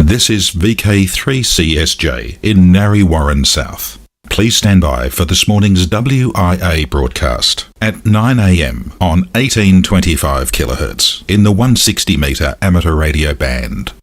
This is VK3CSJ in Narre Warren South. Please stand by for this morning's WIA broadcast at 9 a.m. on 1825 kHz in the 160 metre amateur radio band.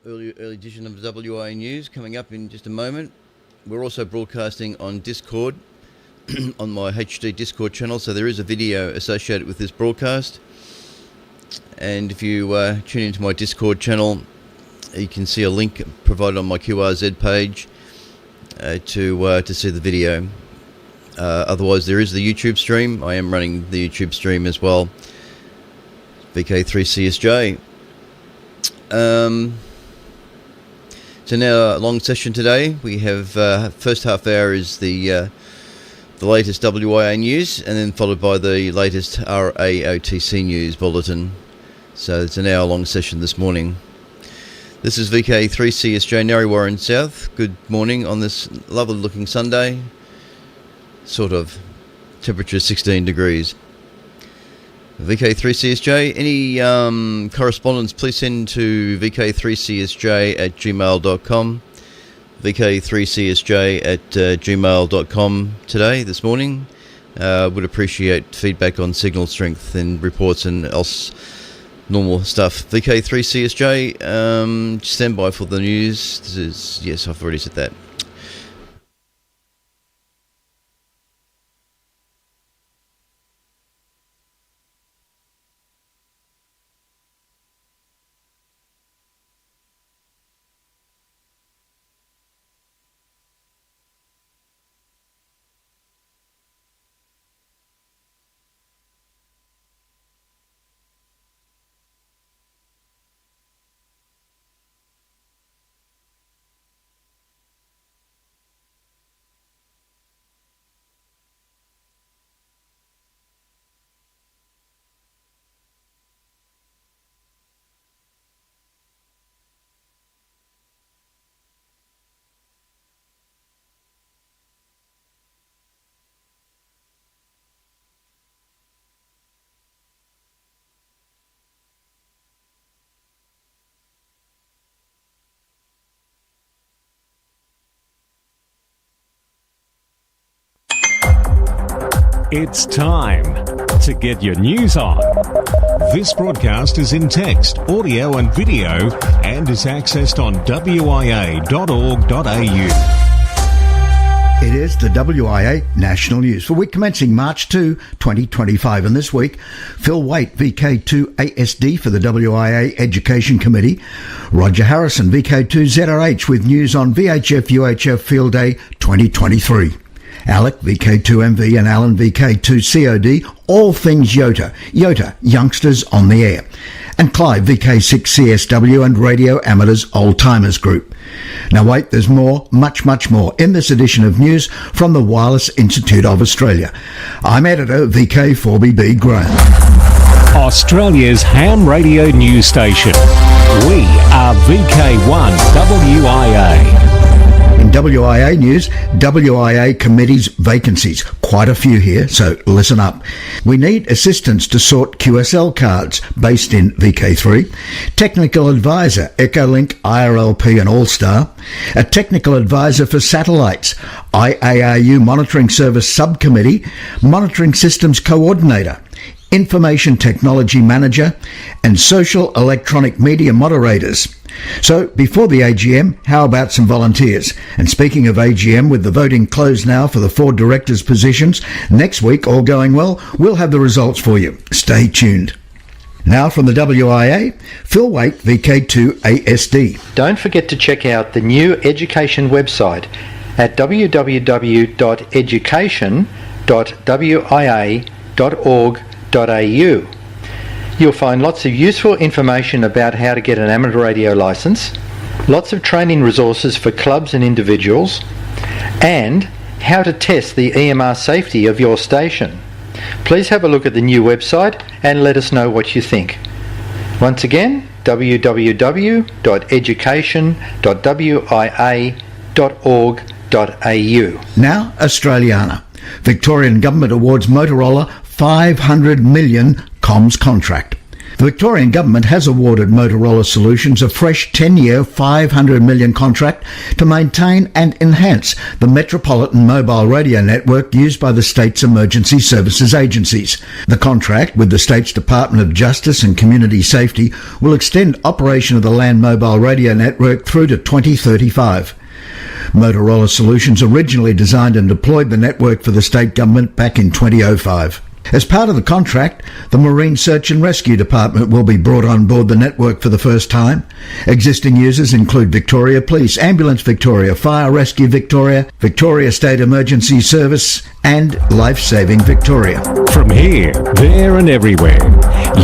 Early edition of WIA News coming up in just a moment. We're also broadcasting on Discord, on my HD Discord channel, so there is a video associated with this broadcast. And if you tune into my Discord channel, you can see a link provided on my QRZ page to see the video. Otherwise, there is the YouTube stream. I am running the YouTube stream as well. VK3CSJ. So now a long session today. We have first half hour is the latest WIA news, and then followed by the latest RAOTC news bulletin. So it's an hour long session this morning. This is VK3CSJ Narre Warren South. Good morning on this lovely looking Sunday. Sort of. Temperature 16 degrees. VK3CSJ, any correspondence, please send to vk3csj@gmail.com. vk3csj@gmail.com today, this morning. Would appreciate feedback on signal strength and reports and else normal stuff. VK3CSJ, stand by for the news. This is, yes, I've already said that. It's time to get your news on. This broadcast is in text, audio and video and is accessed on wia.org.au. It is the WIA National News for week commencing March 2, 2025. And this week, Phil Waite, VK2ASD for the WIA Education Committee. Roger Harrison, VK2ZRH with news on VHF-UHF Field Day 2023. Alec, VK2MV, and Alan, VK2COD, all things YOTA. YOTA, Youngsters on the Air. And Clive, VK6CSW, and Radio Amateurs Old Timers Group. Now wait, there's more, much more, in this edition of news from the Wireless Institute of Australia. I'm editor VK4BB Graham. Australia's ham radio news station. We are VK1 WIA. In WIA news, WIA committees vacancies. Quite a few here, so listen up. We need assistance to sort QSL cards based in VK3. Technical advisor, Echolink, IRLP and All-Star. A technical advisor for satellites, IARU Monitoring Service Subcommittee, Monitoring Systems Coordinator. Information Technology Manager, and Social Electronic Media Moderators. So, before the AGM, how about some volunteers? And speaking of AGM, with the voting closed now for the 4 directors' positions, next week, all going well, we'll have the results for you. Stay tuned. Now from the WIA, Phil Waite, VK2ASD. Don't forget to check out the new education website at www.education.wia.org.au. You'll find lots of useful information about how to get an amateur radio licence, lots of training resources for clubs and individuals, and how to test the EMR safety of your station. Please have a look at the new website and let us know what you think. Once again, www.education.wia.org.au. Now, Australiana. Victorian Government awards Motorola 500 million comms contract. The Victorian Government has awarded Motorola Solutions a fresh 10-year, $500 million contract to maintain and enhance the metropolitan mobile radio network used by the state's emergency services agencies. The contract with the state's Department of Justice and Community Safety will extend operation of the land mobile radio network through to 2035. Motorola Solutions originally designed and deployed the network for the state government back in 2005. As part of the contract, the Marine Search and Rescue Department will be brought on board the network for the first time. Existing users include Victoria Police, Ambulance Victoria, Fire Rescue Victoria, Victoria State Emergency Service, and Life Saving Victoria. From here, there and everywhere,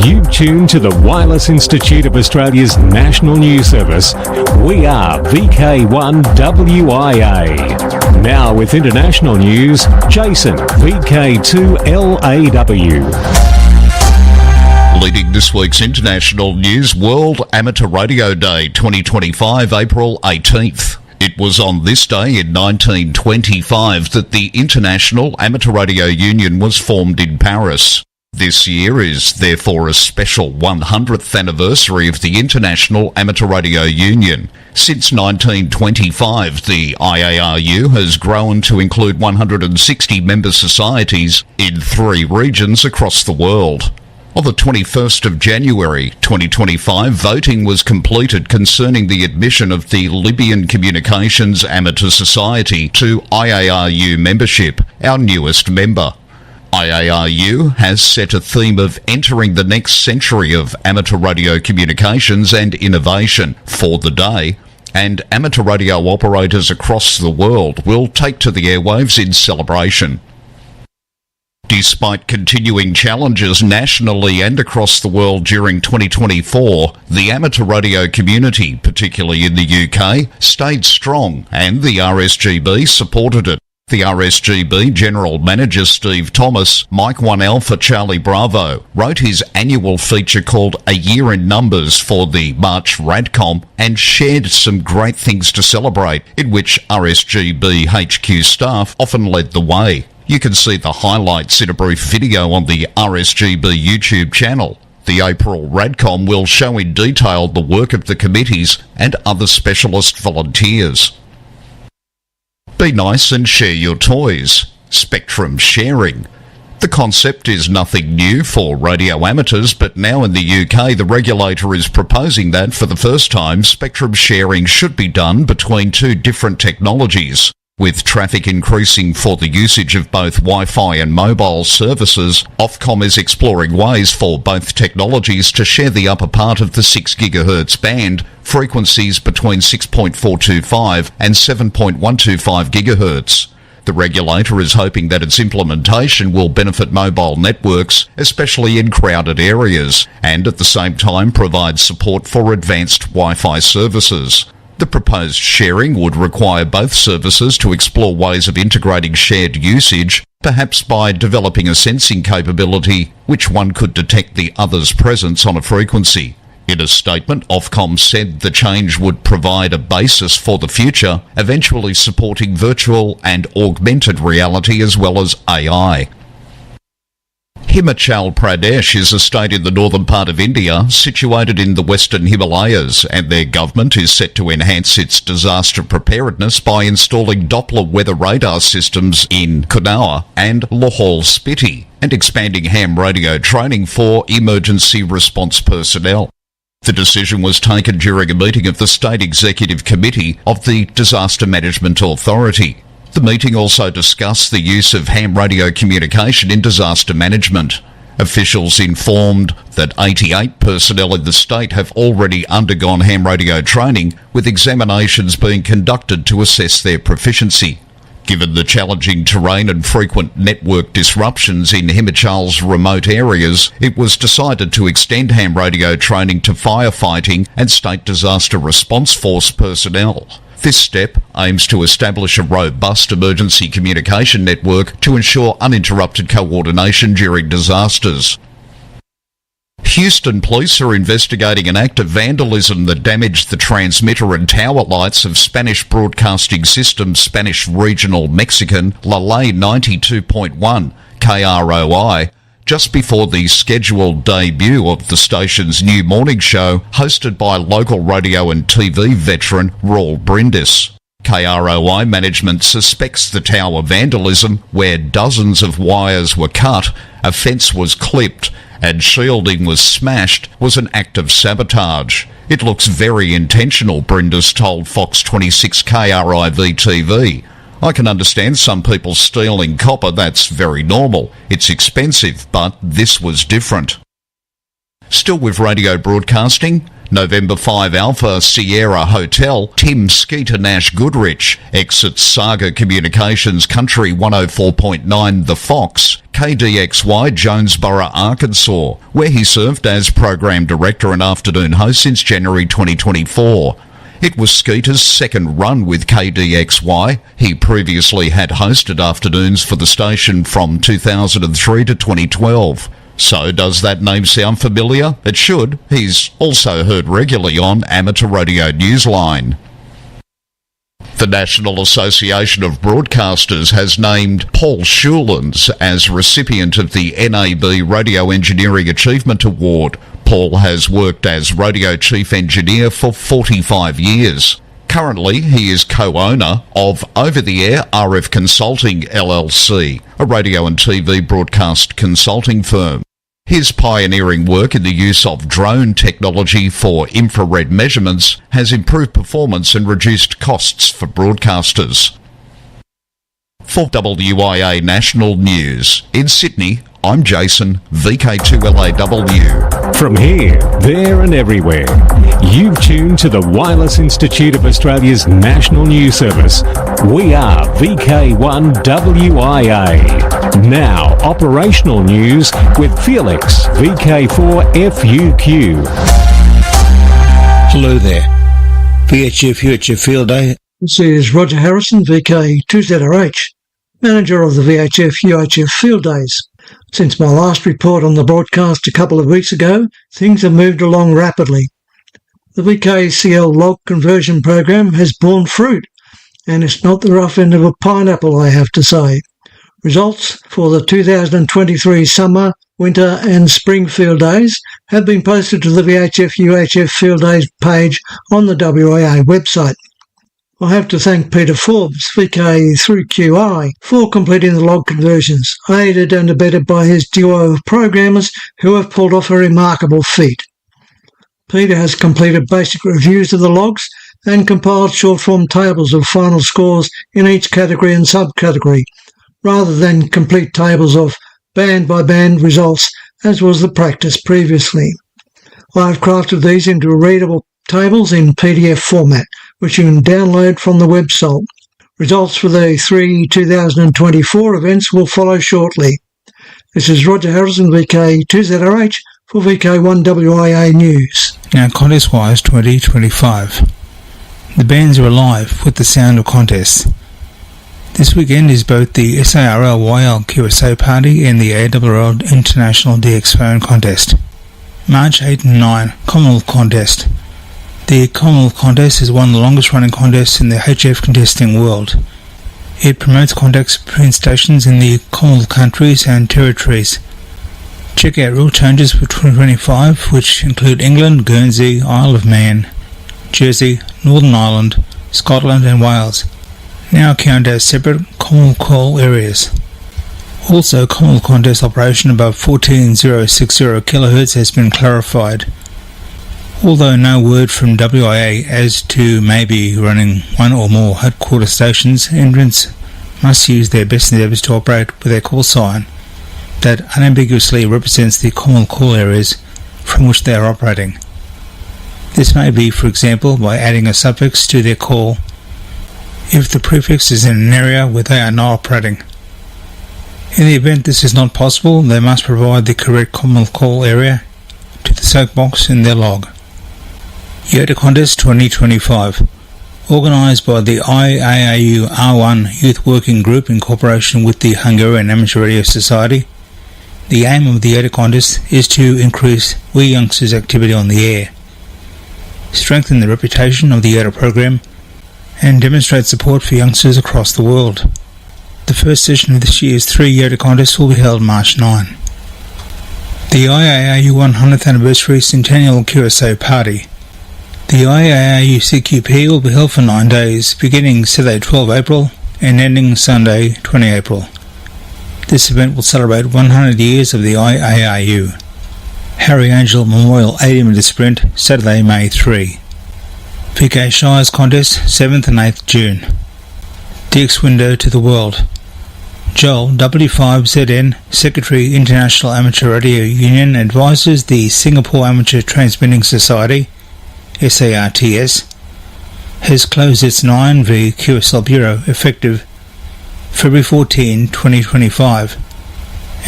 you tune to the Wireless Institute of Australia's national news service. We are VK1WIA. Now with international news, Jason, VK2LAW. Leading this week's international news, World Amateur Radio Day 2025, April 18th. It was on this day in 1925 that the International Amateur Radio Union was formed in Paris. This year is therefore a special 100th anniversary of the International Amateur Radio Union. Since 1925, the IARU has grown to include 160 member societies in 3 regions across the world. On the 21st of January 2025, voting was completed concerning the admission of the Libyan Communications Amateur Society to IARU membership, our newest member. IARU has set a theme of entering the next century of amateur radio communications and innovation for the day, and amateur radio operators across the world will take to the airwaves in celebration. Despite continuing challenges nationally and across the world during 2024, the amateur radio community, particularly in the UK, stayed strong and the RSGB supported it. The RSGB General Manager Steve Thomas, Mike 1 Alpha Charlie Bravo, wrote his annual feature called A Year in Numbers for the March Radcom and shared some great things to celebrate, in which RSGB HQ staff often led the way. You can see the highlights in a brief video on the RSGB YouTube channel. The April Radcom will show in detail the work of the committees and other specialist volunteers. Be nice and share your toys. Spectrum sharing. The concept is nothing new for radio amateurs, but now in the UK the regulator is proposing that for the first time spectrum sharing should be done between 2 different technologies. With traffic increasing for the usage of both Wi-Fi and mobile services, Ofcom is exploring ways for both technologies to share the upper part of the 6 GHz band, frequencies between 6.425 and 7.125 GHz. The regulator is hoping that its implementation will benefit mobile networks, especially in crowded areas, and at the same time provide support for advanced Wi-Fi services. The proposed sharing would require both services to explore ways of integrating shared usage, perhaps by developing a sensing capability which one could detect the other's presence on a frequency. In a statement, Ofcom said the change would provide a basis for the future, eventually supporting virtual and augmented reality as well as AI. Himachal Pradesh is a state in the northern part of India, situated in the western Himalayas, and their government is set to enhance its disaster preparedness by installing Doppler weather radar systems in Kunaur and Lahaul Spiti, and expanding ham radio training for emergency response personnel. The decision was taken during a meeting of the State Executive Committee of the Disaster Management Authority. The meeting also discussed the use of ham radio communication in disaster management. Officials informed that 88 personnel in the state have already undergone ham radio training, with examinations being conducted to assess their proficiency. Given the challenging terrain and frequent network disruptions in Himachal's remote areas, it was decided to extend ham radio training to firefighting and State Disaster Response Force personnel. This step aims to establish a robust emergency communication network to ensure uninterrupted coordination during disasters. Houston police are investigating an act of vandalism that damaged the transmitter and tower lights of Spanish Broadcasting System Spanish Regional Mexican La Ley 92.1 KROI just before the scheduled debut of the station's new morning show hosted by local radio and TV veteran Raul Brindis. KROI management suspects the tower vandalism, where dozens of wires were cut, a fence was clipped, and shielding was smashed, was an act of sabotage. It looks very intentional, Brindis told Fox 26 KRIV-TV. I can understand some people stealing copper, that's very normal. It's expensive, but this was different. Still with radio broadcasting, November 5 Alpha Sierra Hotel, Tim Skeeter Nash Goodrich exits Saga Communications Country 104.9 The Fox, KDXY Jonesboro, Arkansas, where he served as Program Director and Afternoon Host since January 2024. It was Skeeter's second run with KDXY. He previously had hosted afternoons for the station from 2003 to 2012. So does that name sound familiar? It should. He's also heard regularly on Amateur Radio Newsline. The National Association of Broadcasters has named Paul Schulens as recipient of the NAB Radio Engineering Achievement Award. Paul has worked as radio chief engineer for 45 years. Currently, he is co-owner of Over-the-Air RF Consulting LLC, a radio and TV broadcast consulting firm. His pioneering work in the use of drone technology for infrared measurements has improved performance and reduced costs for broadcasters. For WIA National News, in Sydney, I'm Jason, VK2LAW. From here, there and everywhere, you've tuned to the Wireless Institute of Australia's National News Service. We are VK1WIA. Now, operational news with Felix, VK4FUQ. Hello there. VHF UHF Field Day. This is Roger Harrison, VK2ZRH, manager of the VHF UHF Field Days. Since my last report on the broadcast a couple of weeks ago, things have moved along rapidly. The VKCL log conversion program has borne fruit, and it's not the rough end of a pineapple, I have to say. Results for the 2023 summer, winter and spring field days have been posted to the VHF UHF Field Days page on the WIA website. I have to thank Peter Forbes, VK through QI, for completing the log conversions, aided and abetted by his duo of programmers who have pulled off a remarkable feat. Peter has completed basic reviews of the logs and compiled short-form tables of final scores in each category and subcategory, rather than complete tables of band-by-band results, as was the practice previously. I have crafted these into readable tables in PDF format, which you can download from the website. Results for the 2024 events will follow shortly. This is Roger Harrison, VK2ZRH, for VK1WIA News. Now, Contest-wise 2025. The bands are alive with the sound of contests. This weekend is both the SARL-YL QSO Party and the ARRL International DX Phone Contest. March 8 and 9, Commonwealth Contest. The Commonwealth Contest is one of the longest running contests in the HF contesting world. It promotes contacts between stations in the Commonwealth countries and territories. Check out rule changes for 2025, which include England, Guernsey, Isle of Man, Jersey, Northern Ireland, Scotland and Wales. Now count as separate Commonwealth call areas. Also, Commonwealth Contest operation above 14060 kHz has been clarified. Although no word from WIA as to maybe running one or more headquarter stations, entrants must use their best endeavours to operate with a call sign that unambiguously represents the Commonwealth call areas from which they are operating. This may be, for example, by adding a suffix to their call if the prefix is in an area where they are not operating. In the event this is not possible, they must provide the correct Commonwealth call area to the soak box in their log. Yoda Contest 2025, organised by the IAAU R1 Youth Working Group in cooperation with the Hungarian Amateur Radio Society. The aim of the Yoda Contest is to increase we youngsters' activity on the air, strengthen the reputation of the Yoda program, and demonstrate support for youngsters across the world. The first session of this year's 3 Yoda Contest will be held March 9. The IAAU 100th Anniversary Centennial QSO Party. The IAAU CQP will be held for 9 days, beginning Saturday 12 April and ending Sunday 20 April. This event will celebrate 100 years of the IAAU. Harry Angel Memorial 80-metre Sprint, Saturday, May 3. VK Shires Contest, 7th and 8th June. DX Window to the World. Joel, W5ZN, Secretary, International Amateur Radio Union, advises the Singapore Amateur Transmitting Society, SARTS, has closed its 9V QSL Bureau effective February 14, 2025,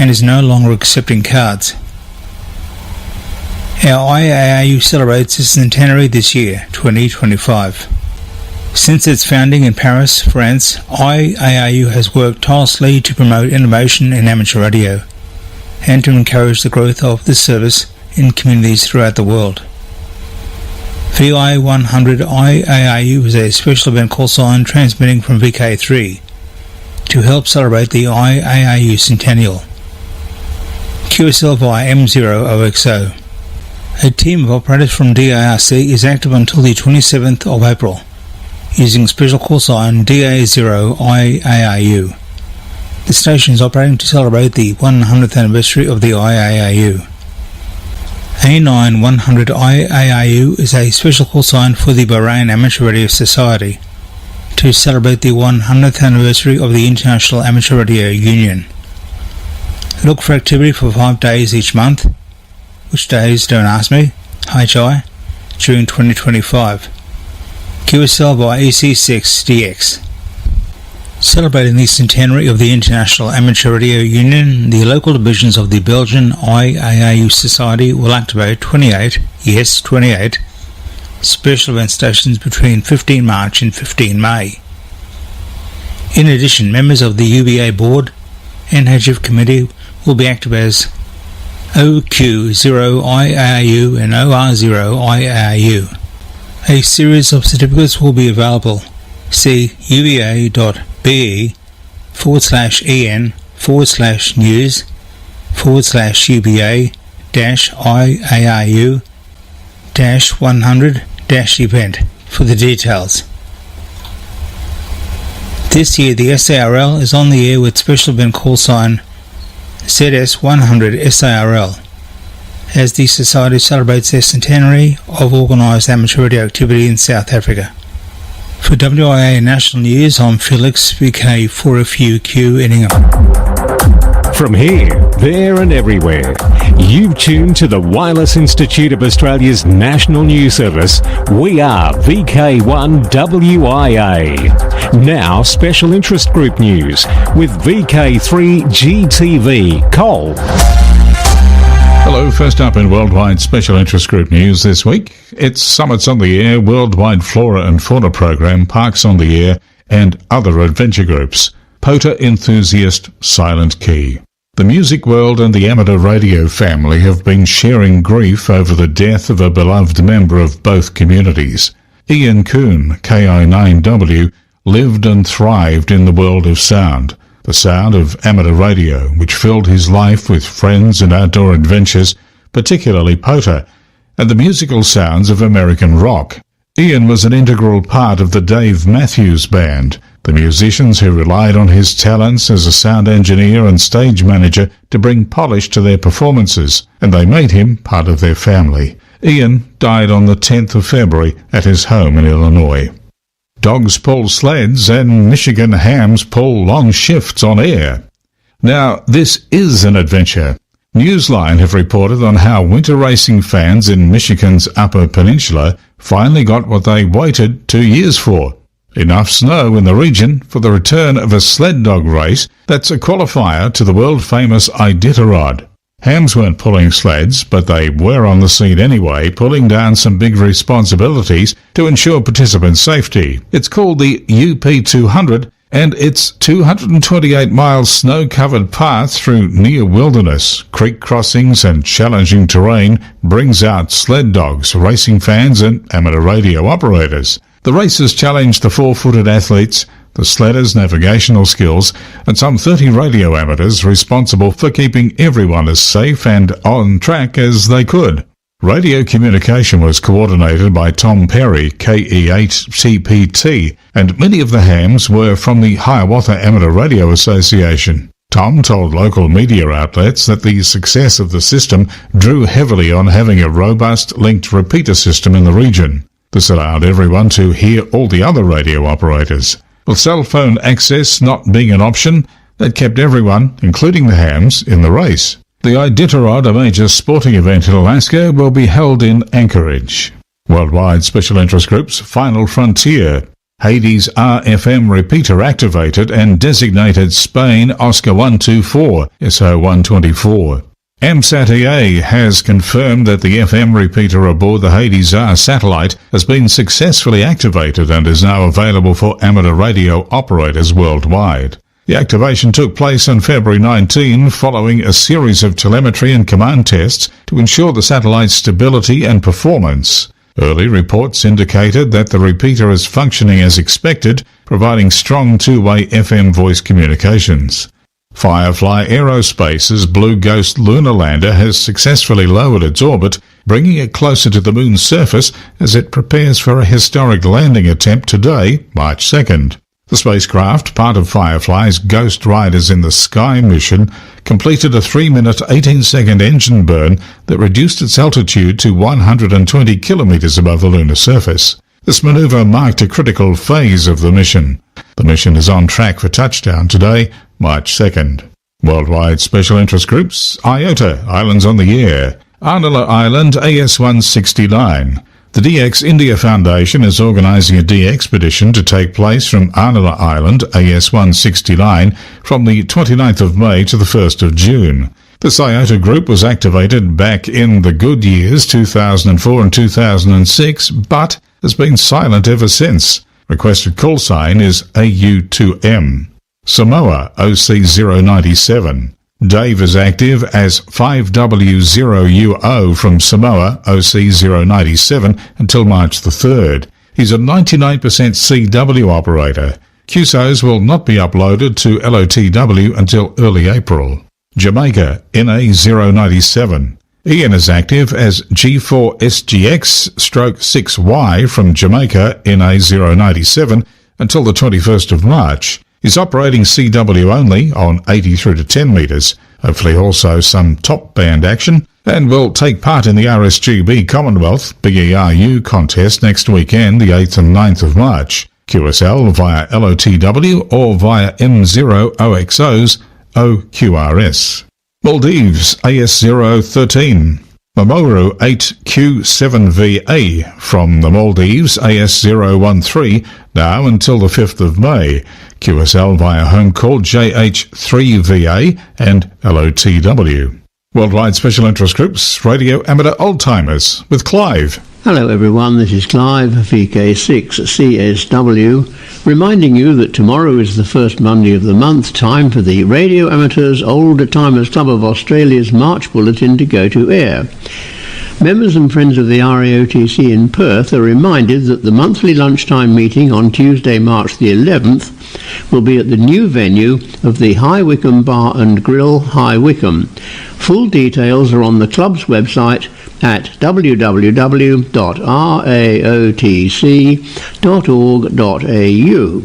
and is no longer accepting cards. Our IAAU celebrates its centenary this year, 2025. Since its founding in Paris, France, IAAU has worked tirelessly to promote innovation in amateur radio and to encourage the growth of this service in communities throughout the world. VI 100 IAAU is a special event call sign transmitting from VK3 to help celebrate the IAAU centennial. QSL via M0OXO. A team of operators from DARC is active until the 27th of April, using special call sign DA0IARU. The station is operating to celebrate the 100th anniversary of the IAAU. A9 100 IARU is a special call sign for the Bahrain Amateur Radio Society to celebrate the 100th anniversary of the International Amateur Radio Union. Look for activity for 5 days each month. Which days, don't ask me. HI, June 2025. QSL by EC6DX. Celebrating the centenary of the International Amateur Radio Union, the local divisions of the Belgian IAAU Society will activate 28 special event stations between 15 March and 15 May. In addition, members of the UBA board and HF committee will be active as OQ0IARU and OR0IARU. A series of certificates will be available. See uba.be/en/news/IARU-100-event for the details. This year the SARL is on the air with special event call sign ZS100 SARL as the Society celebrates their centenary of organised amateur radio activity in South Africa. For WIA National News, I'm Felix, VK4FUQ Inningham. From here, there and everywhere, you've tuned to the Wireless Institute of Australia's national news service. We are VK1WIA. Now, special interest group news with VK3GTV. Cole. Hello, first up in Worldwide Special Interest Group News this week, it's Summits on the Air, Worldwide Flora and Fauna Program, Parks on the Air, and other adventure groups. POTA enthusiast Silent Key. The music world and the amateur radio family have been sharing grief over the death of a beloved member of both communities. Ian Kuhn, KI9W, lived and thrived in the world of sound. The sound of amateur radio, which filled his life with friends and outdoor adventures, particularly POTA, and the musical sounds of American rock. Ian was an integral part of the Dave Matthews Band, the musicians who relied on his talents as a sound engineer and stage manager to bring polish to their performances, and they made him part of their family. Ian died on the 10th of February at his home in Illinois. Dogs pull sleds and Michigan hams pull long shifts on air. Now, this is an adventure. Newsline have reported on how winter racing fans in Michigan's Upper Peninsula finally got what they waited 2 years for, Enough snow in the region for the return of a sled dog race that's a qualifier to the world-famous Iditarod. Hams weren't pulling sleds, but they were on the scene anyway, pulling down some big responsibilities to ensure participant safety. It's called the UP200, and its 228-mile snow-covered path through near wilderness, creek crossings and challenging terrain brings out sled dogs, racing fans and amateur radio operators. The races challenge the four-footed athletes, the sledders' navigational skills, and some 30 radio amateurs responsible for keeping everyone as safe and on track as they could. Radio communication was coordinated by Tom Perry, KE8TPT, and many of the hams were from the Hiawatha Amateur Radio Association. Tom told local media outlets that the success of the system drew heavily on having a robust linked repeater system in the region. This allowed everyone to hear all the other radio operators. With cell phone access not being an option, that kept everyone, including the hams, in the race. The Iditarod, a major sporting event in Alaska, will be held in Anchorage. Worldwide Special Interest Group's Final Frontier. Hades RFM repeater activated and designated Spain Oscar 124, SO 124. AMSAT EA has confirmed that the FM repeater aboard the Hades R satellite has been successfully activated and is now available for amateur radio operators worldwide. The activation took place on February 19 following a series of telemetry and command tests to ensure the satellite's stability and performance. Early reports indicated that the repeater is functioning as expected, providing strong two-way FM voice communications. Firefly Aerospace's Blue Ghost lunar lander has successfully lowered its orbit, bringing it closer to the Moon's surface as it prepares for a historic landing attempt today, March 2nd. The spacecraft, part of Firefly's Ghost Riders in the Sky mission, completed a 3-minute 18-second engine burn that reduced its altitude to 120 kilometers above the lunar surface. This maneuver marked a critical phase of the mission. The mission is on track for touchdown today, March 2nd. Worldwide Special Interest Groups, IOTA, Islands on the Air, Arnala Island, AS-169. The DX India Foundation is organising a DXpedition to take place from Arnala Island, AS-169, from the 29th of May to the 1st of June. This IOTA group was activated back in the good years 2004 and 2006, but has been silent ever since. Requested call sign is AU2M. Samoa, OC097. Dave is active as 5W0UO from Samoa, OC097, until March the 3rd. He's a 99% CW operator. QSOs will not be uploaded to LOTW until early April. Jamaica, NA097. Ian is active as G4SGX-6Y from Jamaica, NA097, until the 21st of March. He's operating CW only on 80 through to 10 metres, hopefully also some top band action, and will take part in the RSGB Commonwealth BERU contest next weekend, the 8th and 9th of March. QSL via LOTW or via M0OXO's OQRS. Maldives AS013. Mamoru 8Q7VA from the Maldives AS013 now until the 5th of May. QSL via home call JH3VA and LOTW. Worldwide Special Interest Groups, Radio Amateur Oldtimers with Clive. Hello everyone, this is Clive, VK6CSW, reminding you that tomorrow is the first Monday of the month, time for the Radio Amateurs Old Timers Club of Australia's March Bulletin to go to air. Members and friends of the RAOTC in Perth are reminded that the monthly lunchtime meeting on Tuesday, March the 11th will be at the new venue of the High Wycombe Bar and Grill, High Wycombe. Full details are on the club's website at www.raotc.org.au.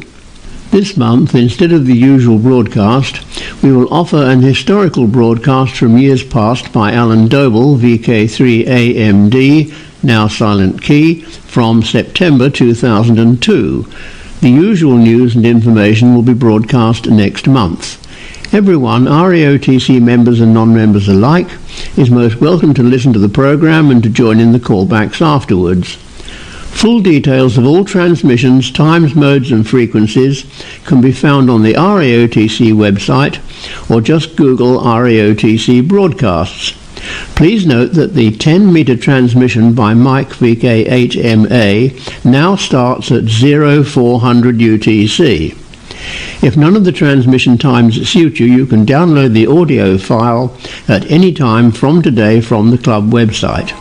This month, instead of the usual broadcast, we will offer an historical broadcast from years past by Alan Doble, VK3AMD, now Silent Key, from September 2002. The usual news and information will be broadcast next month. Everyone, RAOTC members and non-members alike, is most welcome to listen to the programme and to join in the callbacks afterwards. Full details of all transmissions, times, modes and frequencies can be found on the RAOTC website or just Google RAOTC broadcasts. Please note that the 10-metre transmission by Mike VK8MA now starts at 0400 UTC. If none of the transmission times suit you, you can download the audio file at any time from today from the club website.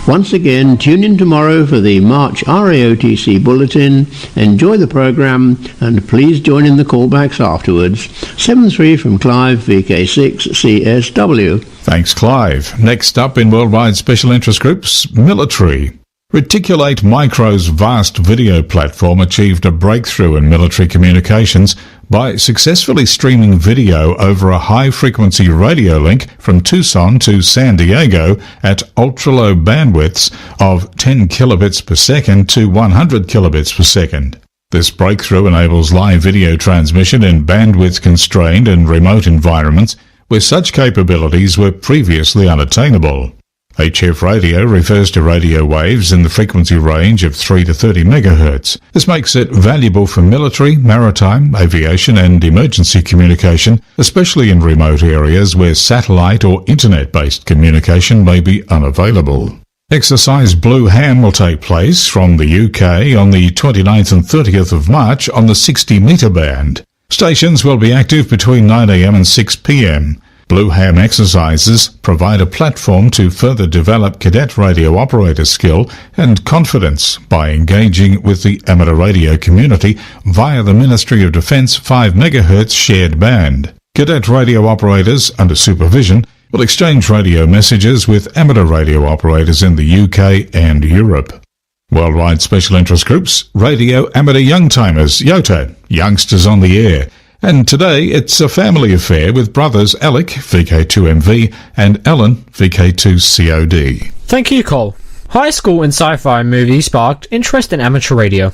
Once again, tune in tomorrow for the March RAOTC Bulletin. Enjoy the programme and please join in the callbacks afterwards. 7-3 from Clive, VK6CSW. Thanks, Clive. Next up in Worldwide Special Interest Groups, military. Reticulate Micro's vast video platform achieved a breakthrough in military communications by successfully streaming video over a high-frequency radio link from Tucson to San Diego at ultra-low bandwidths of 10 kilobits per second to 100 kilobits per second. This breakthrough enables live video transmission in bandwidth-constrained and remote environments where such capabilities were previously unattainable. HF radio refers to radio waves in the frequency range of 3 to 30 MHz. This makes it valuable for military, maritime, aviation and emergency communication, especially in remote areas where satellite or internet-based communication may be unavailable. Exercise Blue Ham will take place from the UK on the 29th and 30th of March on the 60-metre band. Stations will be active between 9 a.m. and 6 p.m. Blue Ham exercises provide a platform to further develop cadet radio operator skill and confidence by engaging with the amateur radio community via the Ministry of Defence 5 MHz shared band. Cadet radio operators, under supervision, will exchange radio messages with amateur radio operators in the UK and Europe. Worldwide Special Interest Groups, Radio Amateur Youngtimers, YOTA, Youngsters on the Air. And today it's a family affair with brothers Alec, VK2MV, and Alan, VK2COD. Thank you, Cole. High school and sci-fi movie sparked interest in amateur radio.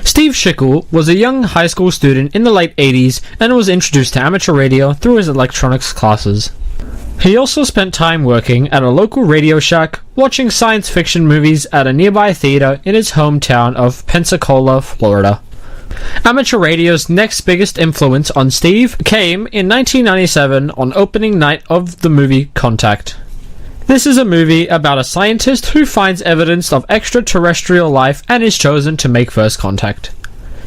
Steve Schickel was a young high school student in the late 80s and was introduced to amateur radio through his electronics classes. He also spent time working at a local Radio Shack, watching science fiction movies at a nearby theater in his hometown of Pensacola, Florida. Amateur radio's next biggest influence on Steve came in 1997 on opening night of the movie Contact. This is a movie about a scientist who finds evidence of extraterrestrial life and is chosen to make first contact.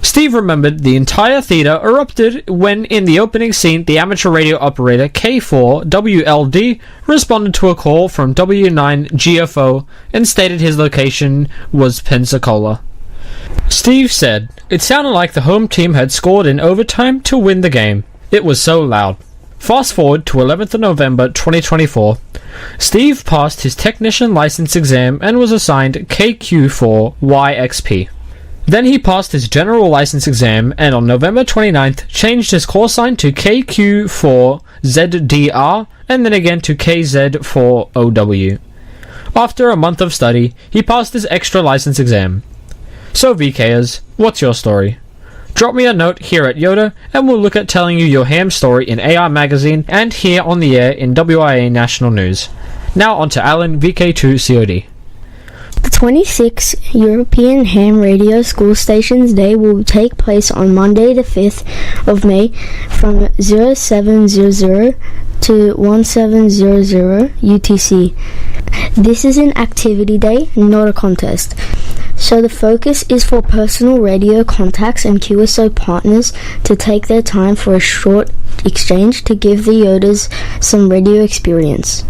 Steve remembered the entire theater erupted when, in the opening scene, the amateur radio operator K4WLD responded to a call from W9GFO and stated his location was Pensacola. Steve said, "It sounded like the home team had scored in overtime to win the game. It was so loud." Fast forward to 11th of November 2024. Steve passed his technician license exam and was assigned KQ4YXP. Then he passed his general license exam and on November 29th changed his call sign to KQ4ZDR and then again to KZ4OW. After a month of study, he passed his extra license exam. So VKers, what's your story? Drop me a note here at Yoda and we'll look at telling you your ham story in AR Magazine and here on the air in WIA National News. Now on to Alan, VK2COD. The 26th European Ham Radio School Stations Day will take place on Monday the 5th of May from 0700 to 1700 UTC. This is an activity day, not a contest. So the focus is for personal radio contacts and QSO partners to take their time for a short exchange to give the Yodas some radio experience.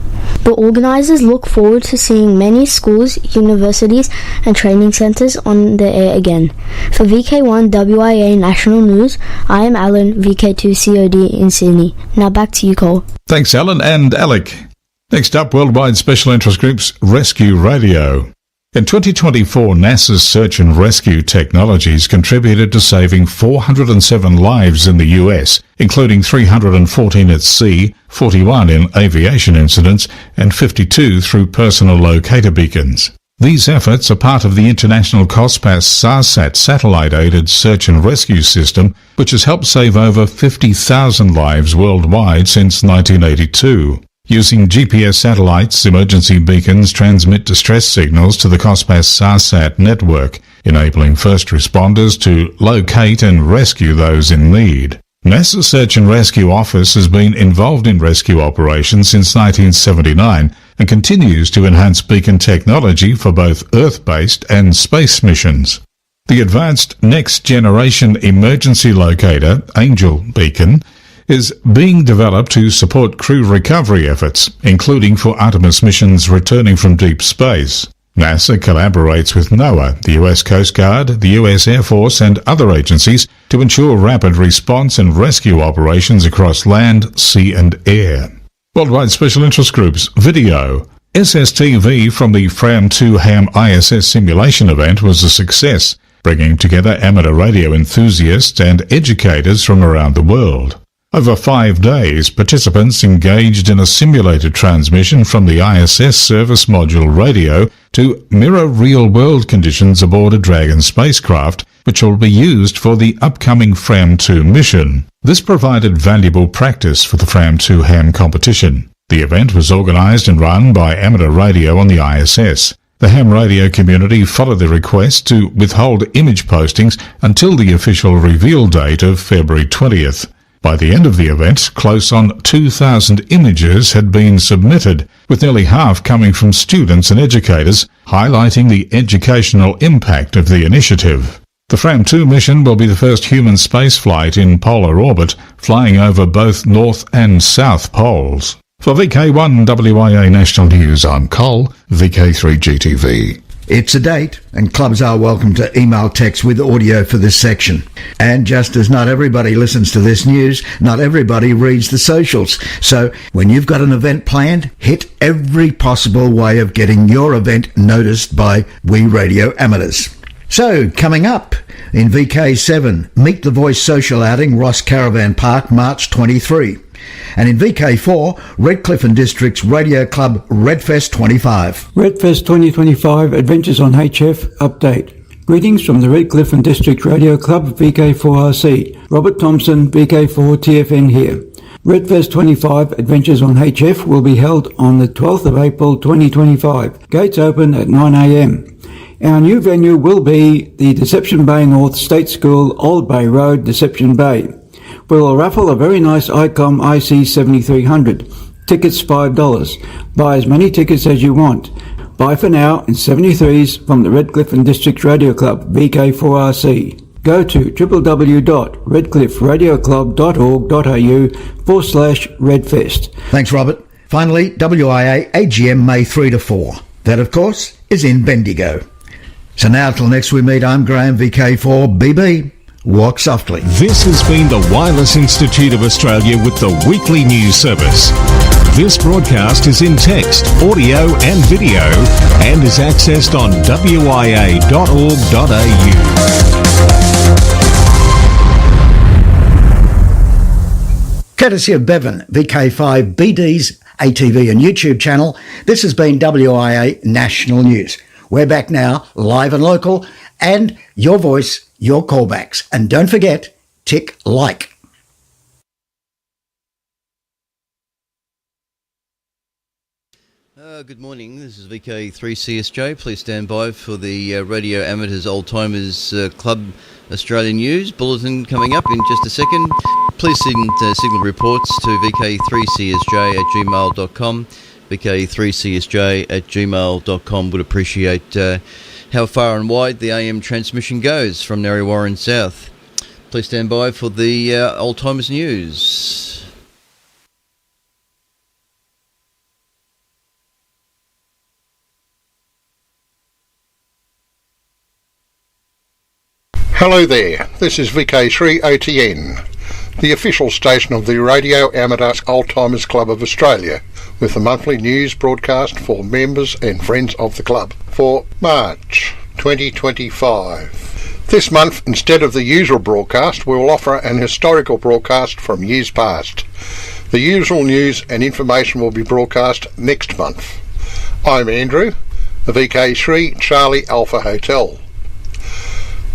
The organisers look forward to seeing many schools, universities and training centres on the air again. For VK1 WIA National News, I am Alan, VK2COD in Sydney. Now back to you, Cole. Thanks, Alan and Alec. Next up, Worldwide Special Interest Groups Rescue Radio. In 2024, NASA's search and rescue technologies contributed to saving 407 lives in the US, including 314 at sea, 41 in aviation incidents, and 52 through personal locator beacons. These efforts are part of the International COSPAS SARSAT satellite-aided search and rescue system, which has helped save over 50,000 lives worldwide since 1982. Using GPS satellites, emergency beacons transmit distress signals to the COSPAS SARSAT network, enabling first responders to locate and rescue those in need. NASA's Search and Rescue Office has been involved in rescue operations since 1979 and continues to enhance beacon technology for both Earth-based and space missions. The Advanced Next Generation Emergency Locator, Angel Beacon, is being developed to support crew recovery efforts, including for Artemis missions returning from deep space. NASA collaborates with NOAA, the US Coast Guard, the US Air Force and other agencies to ensure rapid response and rescue operations across land, sea and air. Worldwide Special Interest Groups Video. SSTV from the FRAM2 HAM ISS simulation event was a success, bringing together amateur radio enthusiasts and educators from around the world. Over 5 days, participants engaged in a simulated transmission from the ISS service module radio to mirror real-world conditions aboard a Dragon spacecraft, which will be used for the upcoming FRAM2 mission. This provided valuable practice for the FRAM2 HAM competition. The event was organised and run by amateur radio on the ISS. The ham radio community followed the request to withhold image postings until the official reveal date of February 20th. By the end of the event, close on 2,000 images had been submitted, with nearly half coming from students and educators, highlighting the educational impact of the initiative. The FRAM2 mission will be the first human spaceflight in polar orbit, flying over both North and South Poles. For VK1 WIA National News, I'm Cole, VK3GTV. It's a date, and clubs are welcome to email text with audio for this section. And just as not everybody listens to this news, not everybody reads the socials. So when you've got an event planned, hit every possible way of getting your event noticed by we radio amateurs. So coming up in VK7, Meet the Voice social outing, Ross Caravan Park, March 23. And in VK4, Redcliffe and District's Radio Club Redfest 25. Redfest 2025 Adventures on HF update. Greetings from the Redcliffe and District Radio Club VK4RC. Robert Thompson, VK4 TFN here. Redfest 25 Adventures on HF will be held on the 12th of April 2025. Gates open at 9 a.m. Our new venue will be the Deception Bay North State School, Old Bay Road, Deception Bay. We will raffle a very nice ICOM IC7300. Tickets $5. Buy as many tickets as you want. Bye for now in 73s from the Redcliffe and District Radio Club, VK4RC. Go to www.redclifferadioclub.org.au/Redfest. Thanks, Robert. Finally, WIA AGM May 3 to 4. That, of course, is in Bendigo. So now till next we meet, I'm Graham, VK4 BB. Walk softly. This has been the Wireless Institute of Australia with the weekly news service. This broadcast is in text, audio and video and is accessed on wia.org.au. Courtesy of Bevan, VK5 BD's ATV and YouTube channel, this has been WIA National News. We're back now, live and local, and your voice, your callbacks. And don't forget, tick like. Good morning, this is VK3CSJ. Please stand by for the Radio Amateurs Old Timers Club Australian News Bulletin coming up in just a second. Please send signal reports to vk3csj@gmail.com. vk3csj@gmail.com. Would appreciate how far and wide the AM transmission goes from Narre Warren South. Please stand by for the Old Timers News. Hello there, this is VK3OTN, the official station of the Radio Amateurs Old Timers Club of Australia, with a monthly news broadcast for members and friends of the club for March 2025. This month, instead of the usual broadcast, we will offer an historical broadcast from years past. The usual news and information will be broadcast next month. I'm Andrew, the VK3 Charlie Alpha Hotel.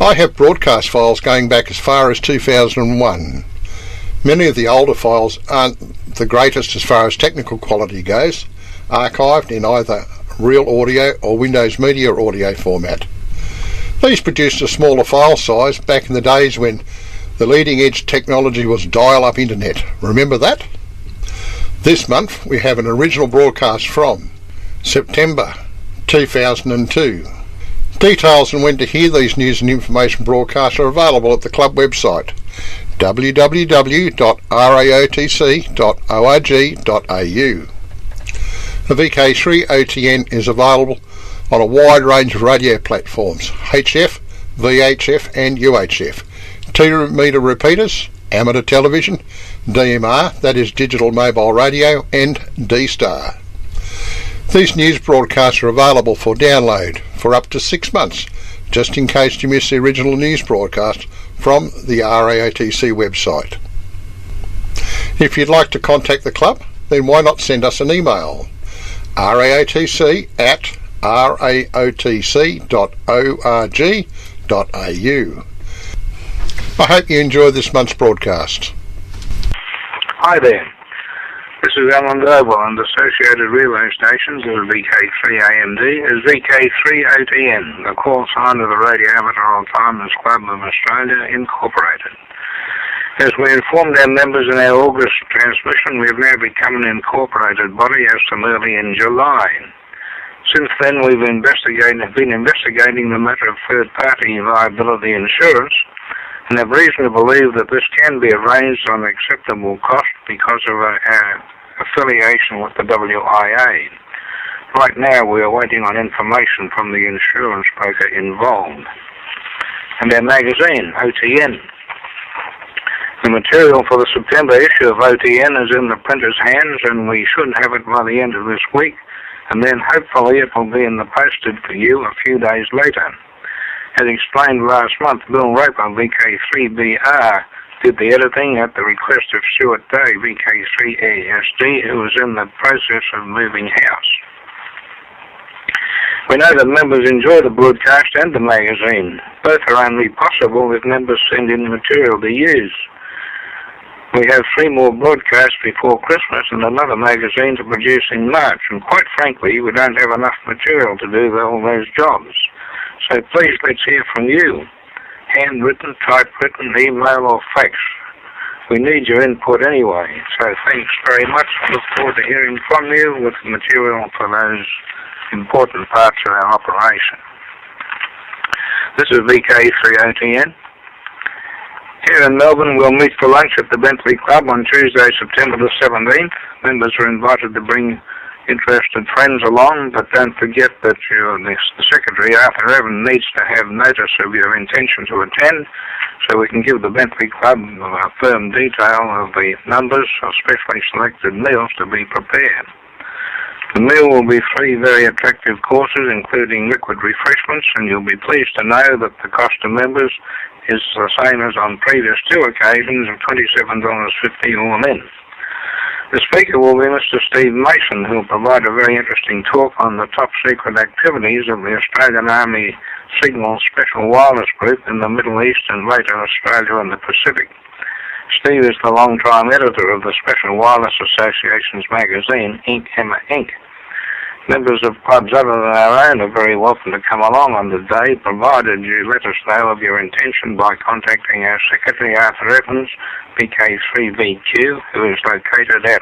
I have broadcast files going back as far as 2001. Many of the older files aren't the greatest as far as technical quality goes, archived in either Real Audio or Windows Media Audio format. These produced a smaller file size back in the days when the leading edge technology was dial-up internet. Remember that? This month we have an original broadcast from September 2002. Details on when to hear these news and information broadcasts are available at the club website www.raotc.org.au. The VK3 OTN is available on a wide range of radio platforms, HF, VHF and UHF, 2-metre repeaters, amateur television, DMR, that is digital mobile radio, and D-Star. These news broadcasts are available for download for up to 6 months, just in case you miss the original news broadcast from the RAOTC website. If you'd like to contact the club, then why not send us an email, raotc@raotc.org.au. I hope you enjoy this month's broadcast. Hi there. This is Alan Doble and Associated Relay Stations of VK3 AMD is VK3 OTN, the call sign of the Radio Amateur Old-Timers Club of Australia, Incorporated. As we informed our members in our August transmission, we have now become an incorporated body as from early in July. Since then, we've been investigating the matter of third-party liability insurance, and have reason to believe that this can be arranged on acceptable cost because of our affiliation with the WIA. Right now, we are waiting on information from the insurance broker involved. And our magazine, OTN. The material for the September issue of OTN is in the printer's hands, and we should have it by the end of this week, and then hopefully it will be in the posted for you a few days later. As explained last month, Bill Roper, VK3BR, did the editing at the request of Stuart Day, VK3ASD, who was in the process of moving house. We know that members enjoy the broadcast and the magazine. Both are only possible if members send in material to use. We have 3 more broadcasts before Christmas and another magazine to produce in March, and quite frankly, we don't have enough material to do all those jobs. So please, let's hear from you. Handwritten, typewritten, email or fax. We need your input anyway. So thanks very much. Look forward to hearing from you with material for those important parts of our operation. This is VK3OTN. Here in Melbourne, we'll meet for lunch at the Bentley Club on Tuesday, September the 17th. Members are invited to bring interested friends along, but don't forget that the Secretary, Arthur Evans, needs to have notice of your intention to attend, so we can give the Bentley Club a firm detail of the numbers of specially selected meals to be prepared. The meal will be 3 very attractive courses, including liquid refreshments, and you'll be pleased to know that the cost to members is the same as on previous 2 occasions of $27.50 all in. The speaker will be Mr. Steve Mason, who will provide a very interesting talk on the top secret activities of the Australian Army Signal Special Wireless Group in the Middle East and later Australia and the Pacific. Steve is the long-time editor of the Special Wireless Association's magazine, Emma Inc. Members of clubs other than our own are very welcome to come along on the day, provided you let us know of your intention by contacting our Secretary, Arthur Evans, PK3BQ, who is located at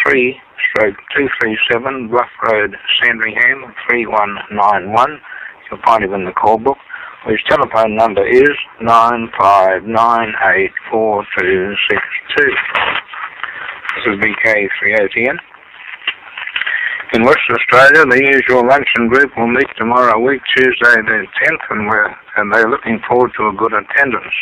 3/237 Bluff Road, Sandringham, 3191. You'll find him in the call book. His telephone number is 95984262. This is VK3OTN. In Western Australia, the usual luncheon group will meet tomorrow week, Tuesday the 10th, and they're looking forward to a good attendance.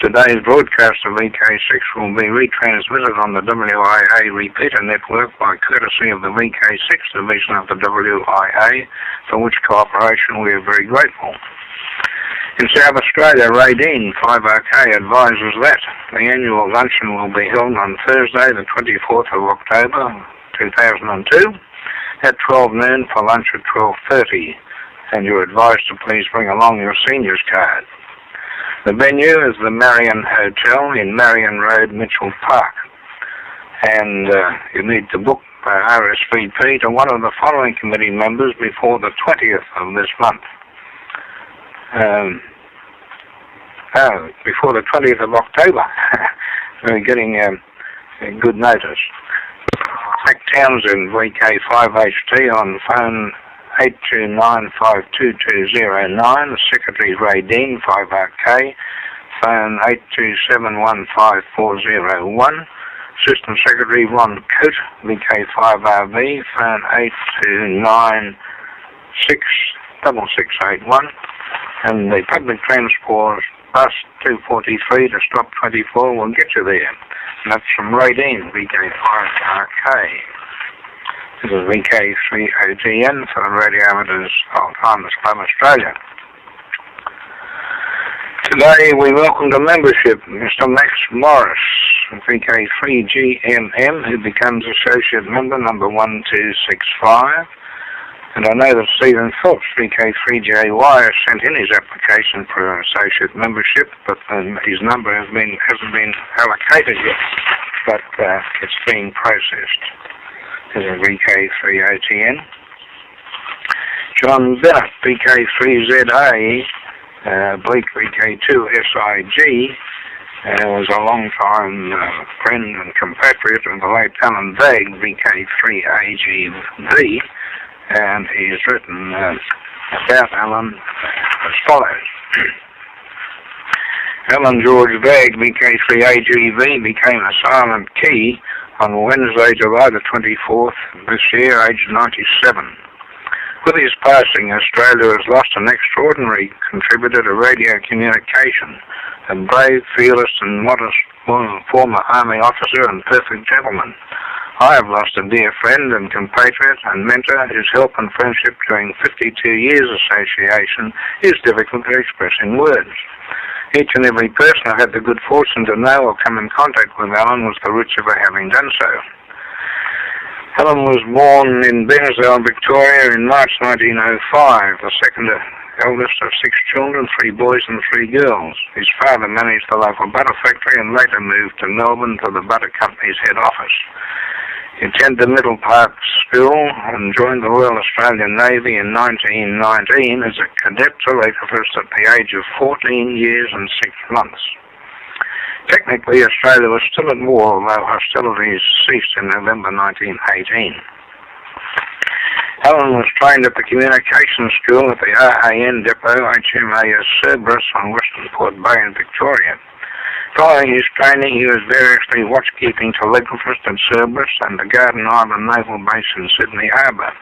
Today's broadcast of VK6 will be retransmitted on the WIA repeater network by courtesy of the VK6 division of the WIA, for which cooperation we are very grateful. In South Australia, Ray Dean, 5OK, advises that the annual luncheon will be held on Thursday, the 24th of October, 2002, at 12 noon for lunch at 12:30, and you're advised to please bring along your seniors card. The venue is the Marion Hotel in Marion Road, Mitchell Park. And you need to book RSVP to one of the following committee members before the 20th of this month. Before the 20th of October. We're getting good notice. Jack Townsend, VK5HT, on phone 829-52209. The Secretary Ray Dean, 5RK, phone 827-15401. Assistant Secretary Ron Coate, VK5RV, phone 829-66681. And the public transport bus 243 to stop 24 will get you there. And that's from Ray Dean, VK5RK. This is VK3OTN for the Radio Amateurs Alzheimer's Club Australia. Today we welcome to membership Mr. Max Morris, VK3GMM, who becomes Associate Member number 1265. And I know that Stephen Phelps, VK3JY, has sent in his application for associate membership, but his number hasn't been allocated yet, but it's being processed. This is VK3OTN. John Bennett, VK3ZA, Bleak VK2SIG, was a long-time friend and compatriot of the late Alan Vague, VK3AGV, and he's written about Alan as follows. Alan George Vague, VK3AGV, became a silent key on Wednesday, July the 24th this year, aged 97. With his passing, Australia has lost an extraordinary contributor to radio communication, a brave, fearless and modest former Army officer and perfect gentleman. I have lost a dear friend and compatriot and mentor whose help and friendship during 52 years association is difficult to express in words. Each and every person I had the good fortune to know or come in contact with Alan was the richer for having done so. Alan was born in Bennsdale, Victoria in March 1905, the second eldest of 6 children, 3 boys and 3 girls. His father managed the local butter factory and later moved to Melbourne to the butter company's head office. He attended Middle Park School and joined the Royal Australian Navy in 1919 as a cadet telegraphist at the age of 14 years and 6 months. Technically, Australia was still at war, although hostilities ceased in November 1918. Alan was trained at the Communications School at the RAN Depot, HMAS Cerberus on Western Port Bay in Victoria. Following his training, he was variously watchkeeping telegraphist at Cerberus and the Garden Island Naval Base in Sydney Harbour.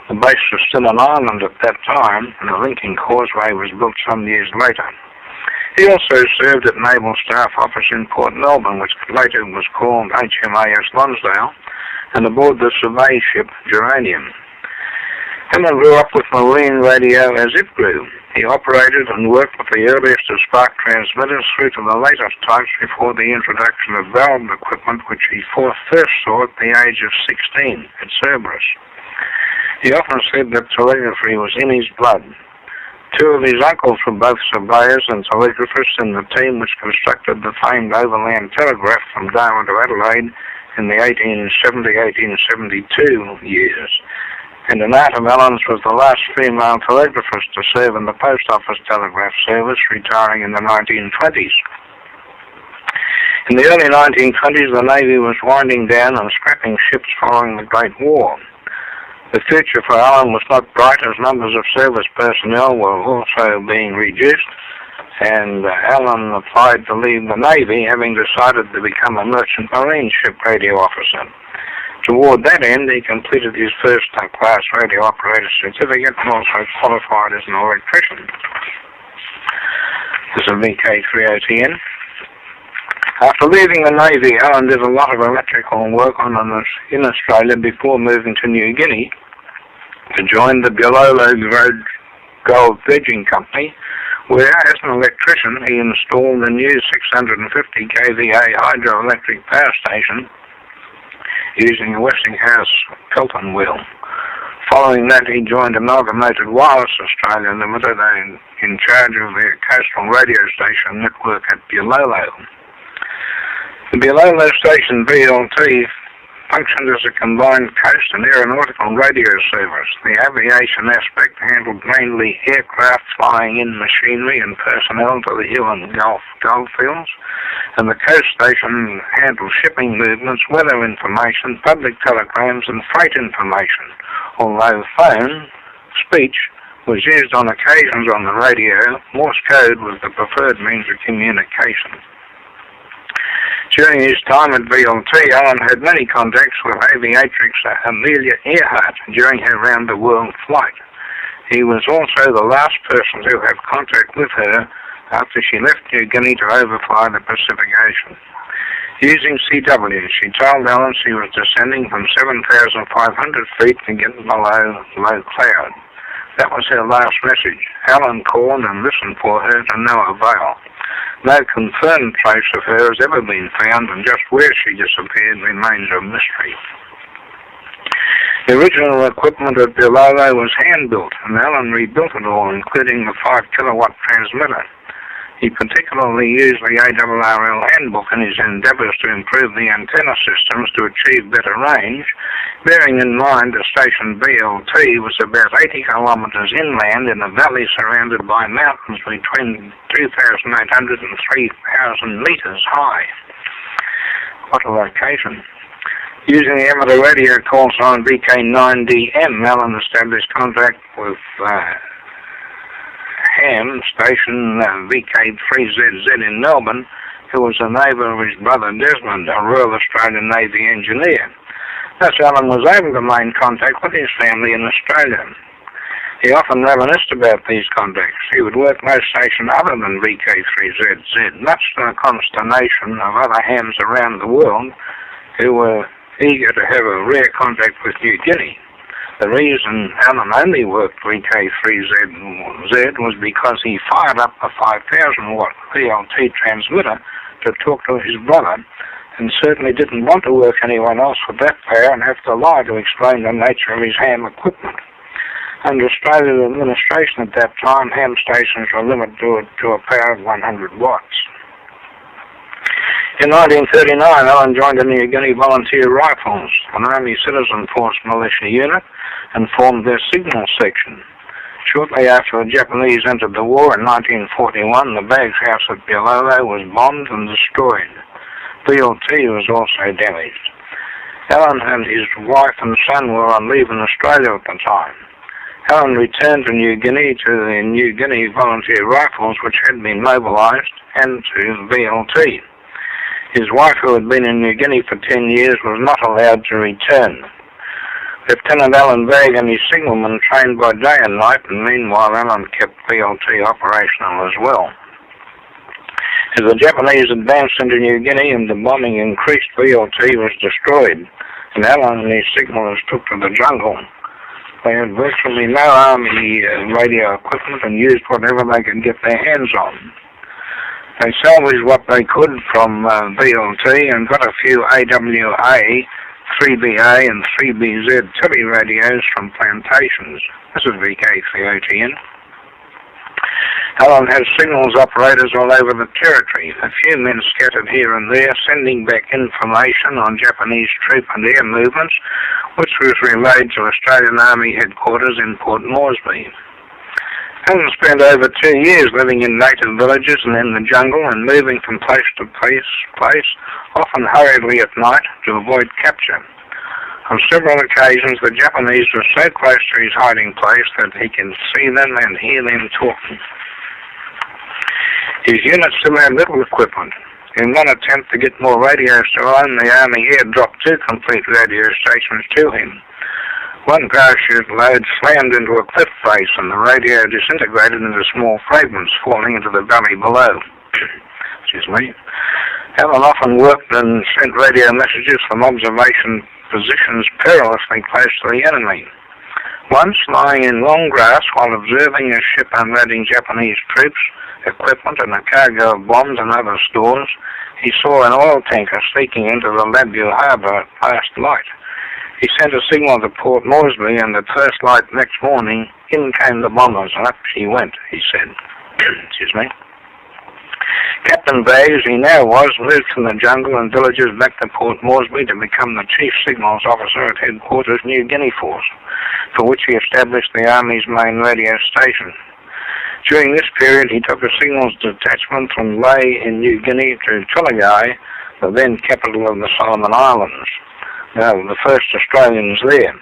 The base was still an island at that time, and a linking causeway was built some years later. He also served at Naval Staff Office in Port Melbourne, which later was called HMAS Lonsdale, and aboard the survey ship Geranium. Alan grew up with marine radio as it grew. He operated and worked with the earliest of spark transmitters through to the latest types before the introduction of valve equipment, which he first saw at the age of 16 at Cerberus. He often said that telegraphy was in his blood. 2 of his uncles were both surveyors and telegraphists in the team which constructed the famed overland telegraph from Darwin to Adelaide in the 1870-1872 years. And an aunt of Alan's was the last female telegraphist to serve in the Post Office Telegraph Service, retiring in the 1920s. In the early 1920s, the Navy was winding down and scrapping ships following the Great War. The future for Alan was not bright as numbers of service personnel were also being reduced, and Alan applied to leave the Navy, having decided to become a merchant marine ship radio officer. Toward that end, he completed his first-class radio operator certificate and also qualified as an electrician. This is VK3OTN. After leaving the Navy, Alan did a lot of electrical work in Australia before moving to New Guinea to join the Bilolo Gold Dredging Company, where, as an electrician, he installed the new 650 kVA hydroelectric power station using a Westinghouse Pelton wheel. Following that, he joined Amalgamated Wireless Australia Limited, in charge of their coastal radio station network at Bulolo. The Bulolo station, BLT, functioned as a combined coast and aeronautical radio service. The aviation aspect handled mainly aircraft flying in machinery and personnel to the Hill and Gulf goldfields, and the coast station handled shipping movements, weather information, public telegrams and freight information, although phone, speech, was used on occasions on the radio. Morse code was the preferred means of communication. During his time at VLT, Alan had many contacts with aviatrix Amelia Earhart during her round-the-world flight. He was also the last person to have contact with her after she left New Guinea to overfly the Pacific Ocean. Using CW, she told Alan she was descending from 7,500 feet to get below low cloud. That was her last message. Alan called and listened for her to no avail. No confirmed trace of her has ever been found, and just where she disappeared remains a mystery. The original equipment at Bulolo was hand-built, and Alan rebuilt it all, including the 5-kilowatt transmitter. He particularly used the ARRL handbook in his endeavours to improve the antenna systems to achieve better range, bearing in mind the station BLT was about 80 kilometres inland in a valley surrounded by mountains between 2,800 and 3,000 metres high. What a location. Using the amateur radio call sign VK9DM, Alan established contact with Ham station VK3ZZ in Melbourne, who was a neighbour of his brother Desmond, a Royal Australian Navy engineer. Thus Alan was able to maintain contact with his family in Australia. He often reminisced about these contacts. He would work no station other than VK3ZZ, much to the consternation of other hams around the world who were eager to have a rare contact with New Guinea. The reason Alan only worked VK3ZZ was because he fired up a 5,000-watt VLT transmitter to talk to his brother, and certainly didn't want to work anyone else with that power and have to lie to explain the nature of his ham equipment. Under Australian administration at that time, ham stations were limited to a power of 100 watts. In 1939, Alan joined the New Guinea Volunteer Rifles, an Army Citizen Force militia unit, and formed their signal section. Shortly after the Japanese entered the war in 1941, the Bags House at Bulolo was bombed and destroyed. VLT was also damaged. Alan and his wife and son were on leave in Australia at the time. Alan returned to New Guinea to the New Guinea Volunteer Rifles, which had been mobilised, and to VLT. His wife, who had been in New Guinea for 10 years, was not allowed to return. Lieutenant Alan Vague and his signalmen trained by day and night, and meanwhile Alan kept VLT operational as well. As the Japanese advanced into New Guinea and the bombing increased, VLT was destroyed, and Alan and his signallers took to the jungle. They had virtually no army radio equipment and used whatever they could get their hands on. They salvaged what they could from VLT and got a few AWA, 3BA and 3BZ tele-radios from plantations. This is VK3OTN. Alan has signals operators all over the territory, a few men scattered here and there, sending back information on Japanese troop and air movements, which was relayed to Australian Army headquarters in Port Moresby. Alan spent over 2 years living in native villages and in the jungle and moving from place to place, often hurriedly at night to avoid capture. On several occasions, the Japanese were so close to his hiding place that he can see them and hear them talking. His unit still had little equipment. In one attempt to get more radios to own, the Army airdropped 2 complete radio stations to him. One parachute load slammed into a cliff face and the radio disintegrated into small fragments, falling into the valley below. Excuse me. Alan often worked and sent radio messages from observation positions perilously close to the enemy. Once, lying in long grass while observing a ship unloading Japanese troops, equipment and a cargo of bombs and other stores, he saw an oil tanker sneaking into the Labu harbour at last light. He sent a signal to Port Moresby, and at first light next morning, in came the bombers, and up she went, he said. Excuse me. Captain Bay, as he now was, moved from the jungle and villages back to Port Moresby to become the Chief Signals Officer at Headquarters New Guinea Force, for which he established the Army's main radio station. During this period, he took a signals detachment from Lae in New Guinea to Tulagai, the then capital of the Solomon Islands. They were the first Australians there,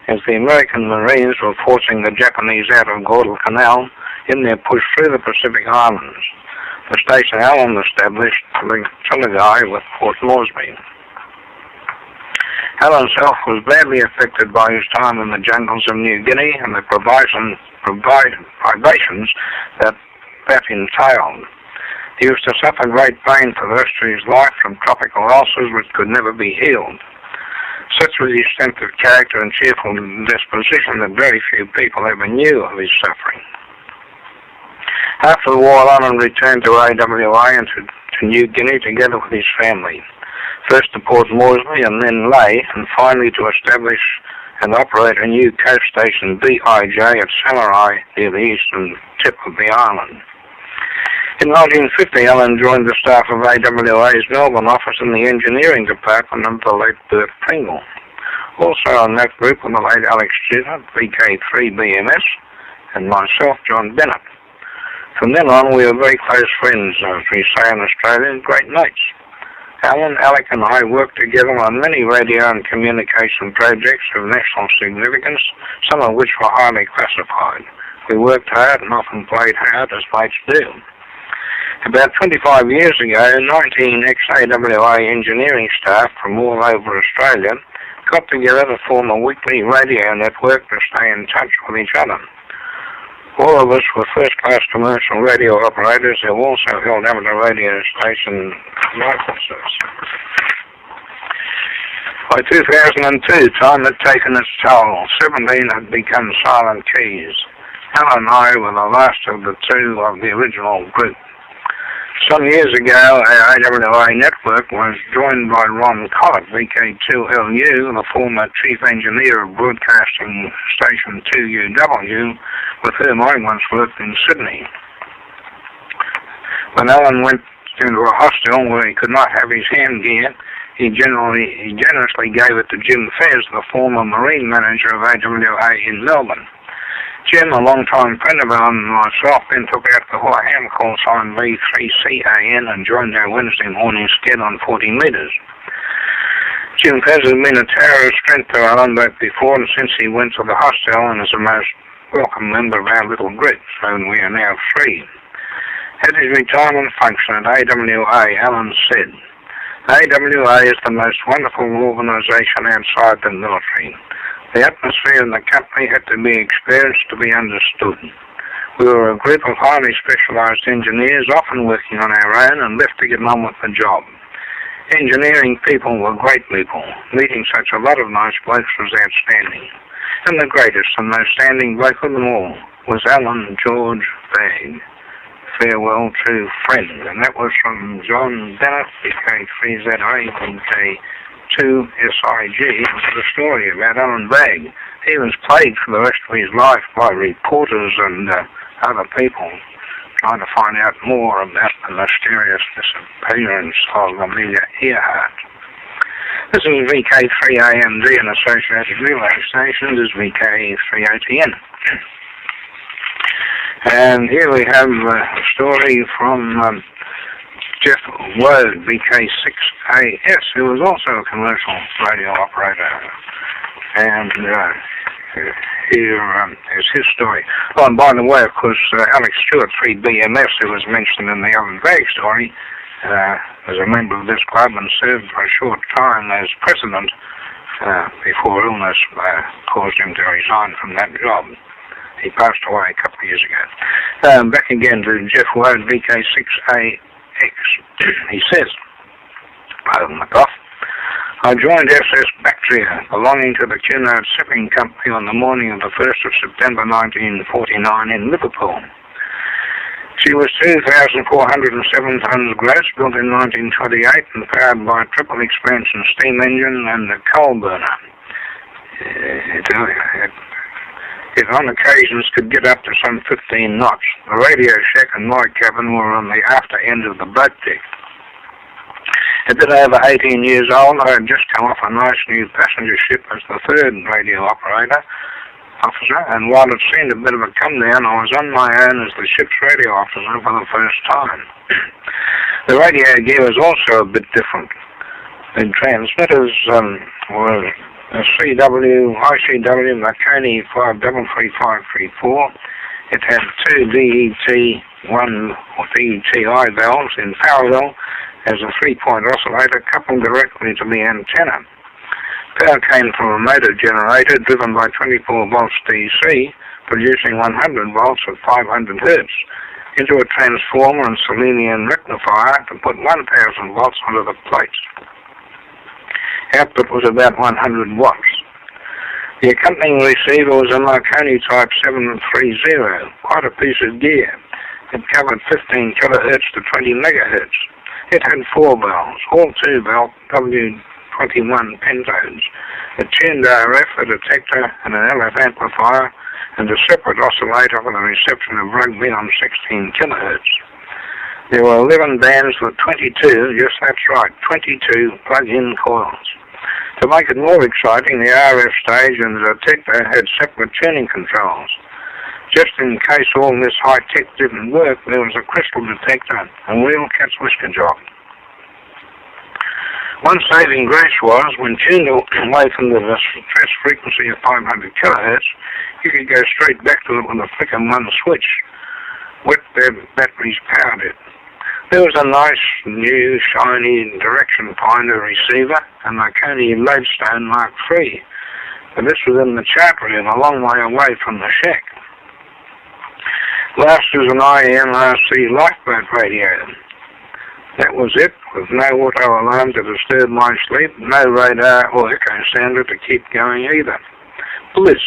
as the American Marines were forcing the Japanese out of Guadalcanal in their push through the Pacific Islands. The station Allen established linked Tulagai with Port Moresby. Allen himself was badly affected by his time in the jungles of New Guinea and the privations that entailed. He used to suffer great pain for the rest of his life from tropical ulcers which could never be healed. Such was his strength of character and cheerful disposition that very few people ever knew of his suffering. After the war, Allen returned to AWA and to New Guinea together with his family, first to Port Moresby and then Lae, and finally to establish and operate a new coast station, BIJ, at Samurai, near the eastern tip of the island. In 1950, Allen joined the staff of AWA's Melbourne office in the engineering department of the late Bert Pringle. Also in that group were the late Alex Stewart, VK3 BMS, and myself, John Bennett. From then on, we were very close friends, as we say in Australia, great mates. Alan, Alec and I worked together on many radio and communication projects of national significance, some of which were highly classified. We worked hard and often played hard, as mates do. About 25 years ago, 19 ex-AWA engineering staff from all over Australia got together to form a weekly radio network to stay in touch with each other. All of us were first-class commercial radio operators who also held amateur radio station licenses. By 2002, time had taken its toll. 17 had become silent keys. Alan and I were the last of the two of the original group. Some years ago, our AWA network was joined by Ron Collett, VK2LU, the former chief engineer of broadcasting station 2UW, with whom I once worked in Sydney. When Alan went into a hostel where he could not have his hand gear, he generously gave it to Jim Fez, the former marine manager of AWA in Melbourne. Jim, a long-time friend of ours and myself, then took out the Hula Ham call sign V3CAN and joined our Wednesday morning sked on 40 metres. Jim Fez has been a tower of strength to Alan both before and since he went to the hostel, and is a most welcome member of our little group, so we are now free. At his retirement function at AWA, Alan said, AWA is the most wonderful organisation outside the military. The atmosphere in the company had to be experienced to be understood. We were a group of highly specialised engineers, often working on our own and left to get on with the job. Engineering people were great people. Meeting such a lot of nice blokes was outstanding. And the greatest and most standing bloke of them all was Alan George Bagg. Farewell, true friend. And that was from John Bennett, VK3ZA, VK2SIG, the story about Alan Bagg. He was played for the rest of his life by reporters and other people trying to find out more about the mysterious disappearance of Amelia Earhart. This is VK3AMD and associated relay stations is VK3ATN. And here we have a story from Jeff Wode, VK6AS, who was also a commercial radio operator. And here is his story. Oh, and by the way, of course, Alex Stewart, 3BMS, who was mentioned in the Alan Bagg story, was a member of this club and served for a short time as president before illness caused him to resign from that job. He passed away a couple of years ago. Back again to Jeff Wode, VK6AX. He says, pardon the cough, I joined SS Bactria, belonging to the Cunard Shipping Company, on the morning of the 1st of September 1949 in Liverpool. She was 2,407 tons gross, built in 1928 and powered by a triple expansion steam engine and a coal burner. It on occasions could get up to some 15 knots. The Radio Shack and my cabin were on the after end of the boat deck. A bit over 18 years old, I had just come off a nice new passenger ship as the third radio officer, and while it seemed a bit of a come down, I was on my own as the ship's radio officer for the first time. The radio gear was also a bit different. The transmitters were a ICW Marconi 533534. It had two DETI valves in parallel as a 3-point oscillator coupled directly to the antenna. Power came from a motor generator driven by 24 volts DC, producing 100 volts at 500 hertz, into a transformer and selenium rectifier to put 1000 volts onto the plates. Output was about 100 watts. The accompanying receiver was a Marconi Type 730, quite a piece of gear. It covered 15 kilohertz to 20 megahertz. It had 4 valves, all 2-valve W21 pentodes, a tuned RF, a detector, and an LF amplifier, and a separate oscillator for the reception of rugby on 16 kilohertz. There were 11 bands with 22, yes that's right, 22 plug-in coils. To make it more exciting, the RF stage and the detector had separate tuning controls. Just in case all this high-tech didn't work, there was a crystal detector and real cat's whisker job. One saving grace was, when tuned away from the stress frequency of 500 kilohertz, you could go straight back to it with a flick of one switch. Wet batteries powered it. There was a nice, new, shiny direction finder receiver, a Marconi Lodestone Mark III. But this was in the chart room, a long way away from the shack. Last was an IMRC lifeboat radio. That was it, with no auto alarm to disturb my sleep, no radar or echo sounder to keep going either. Bliss.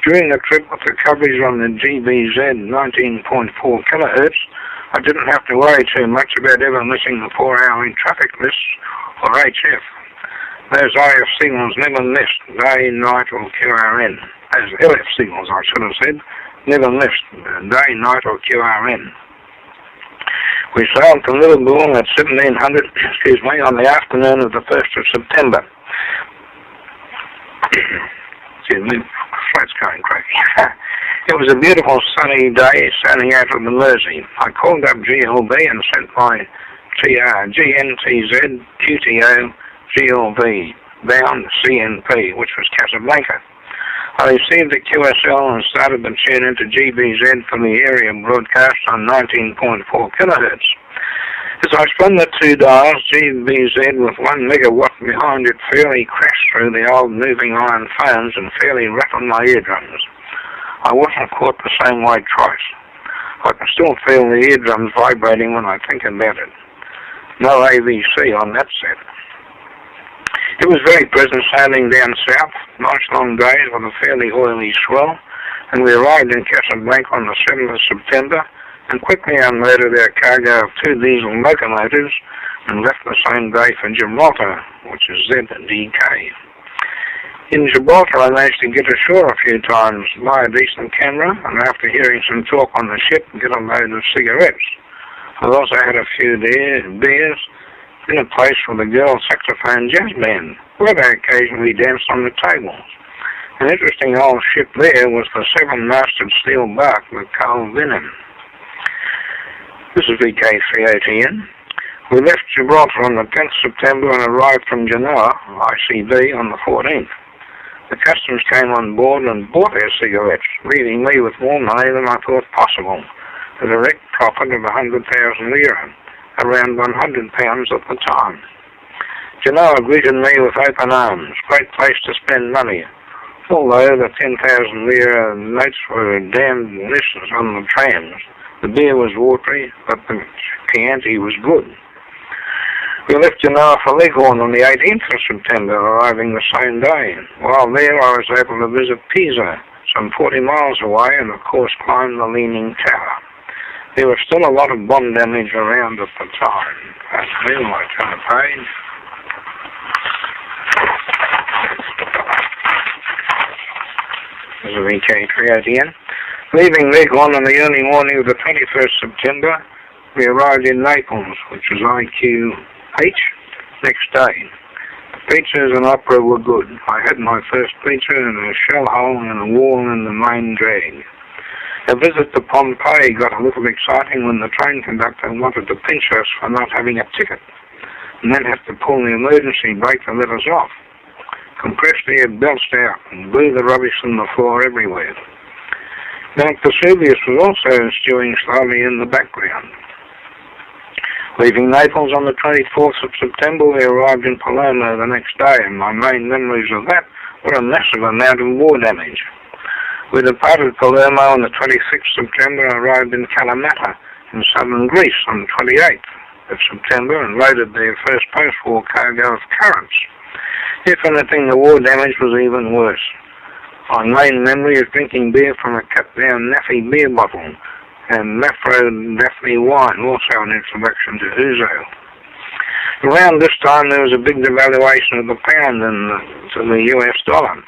During the trip with the coverage on the GBZ 19.4 kilohertz, I didn't have to worry too much about ever missing the 4-hour traffic lists or HF. Those IF signals never missed, day, night or QRN. Those LF signals, I should have said, never missed, day, night or QRN. We sailed to Liverpool at 1700, on the afternoon of the 1st of September. Excuse me, throat's going crazy. It was a beautiful sunny day sailing out of the Mersey. I called up GLB and sent my TR, GNTZ, QTO, GLV, bound CNP, which was Casablanca. I received a QSL and started to tune into GBZ for the area broadcast on 19.4 kilohertz. As I spun the two dials, GBZ with 1 megawatt behind it fairly crashed through the old moving iron phones and fairly rattled my eardrums. I wasn't caught the same way twice. I can still feel the eardrums vibrating when I think about it. No AVC on that set. It was very pleasant sailing down south, nice long days with a fairly oily swell, and we arrived in Casablanca on the 7th of September and quickly unloaded our cargo of 2 diesel locomotives and left the same day for Gibraltar, which is ZDK. In Gibraltar, I managed to get ashore a few times, buy a decent camera, and after hearing some talk on the ship, get a load of cigarettes. I also had a few beers in a place with a girl saxophone jazz band, where they occasionally danced on the tables. An interesting old ship there was the 7-masted steel bark with coal venom. This is VK3ATN. We left Gibraltar on the 10th of September and arrived from Genoa, ICB, on the 14th. The customs came on board and bought our cigarettes, leaving me with more money than I thought possible, a direct profit of 100,000 lira, around £100 at the time. Genoa greeted me with open arms, great place to spend money, although the 10,000 lira notes were a damned nuisance on the trams. The beer was watery, but the Chianti was good. We left Genoa for Leghorn on the 18th of September, arriving the same day. While there, I was able to visit Pisa, some 40 miles away, and of course climb the Leaning Tower. There was still a lot of bomb damage around at the time. That's me, I turn a page. VK3ATN. Leaving Leghorn on the early morning of the 21st September, we arrived in Naples, which was IQH, next day. The pizzas and opera were good. I had my first pizza in a shell hole in a wall in the main drag. A visit to Pompeii got a little exciting when the train conductor wanted to pinch us for not having a ticket, and then had to pull the emergency brake to let us off. Compressed air belched out and blew the rubbish from the floor everywhere. Mount Vesuvius was also stewing slowly in the background. Leaving Naples on the 24th of September, we arrived in Palermo the next day, and my main memories of that were a massive amount of war damage. We departed Palermo on the 26th of September and arrived in Kalamata in southern Greece on the 28th of September and loaded their first post-war cargo of currants. If anything, the war damage was even worse. My main memory is drinking beer from a cut-down Naffy beer bottle, and Mafro Daphne wine, also an introduction to Ouzo. Around this time there was a big devaluation of the pound to the US dollar.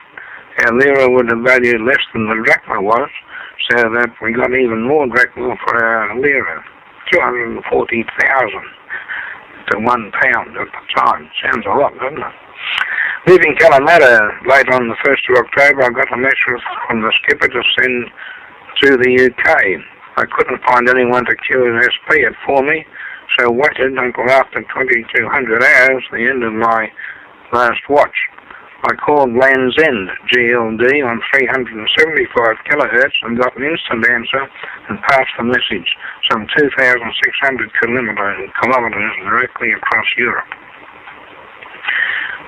Our lira would have valued less than the drachma was, so that we got even more drachma for our lira, 240,000 to £1 at the time. Sounds a lot, doesn't it? Leaving Kalamata late on the 1st of October, I got a message from the skipper to send to the UK. I couldn't find anyone to QSP it for me, so waited until after 2200 hours, the end of my last watch. I called Land's End, GLD, on 375 kilohertz and got an instant answer and passed the message, some 2,600 kilometres directly across Europe.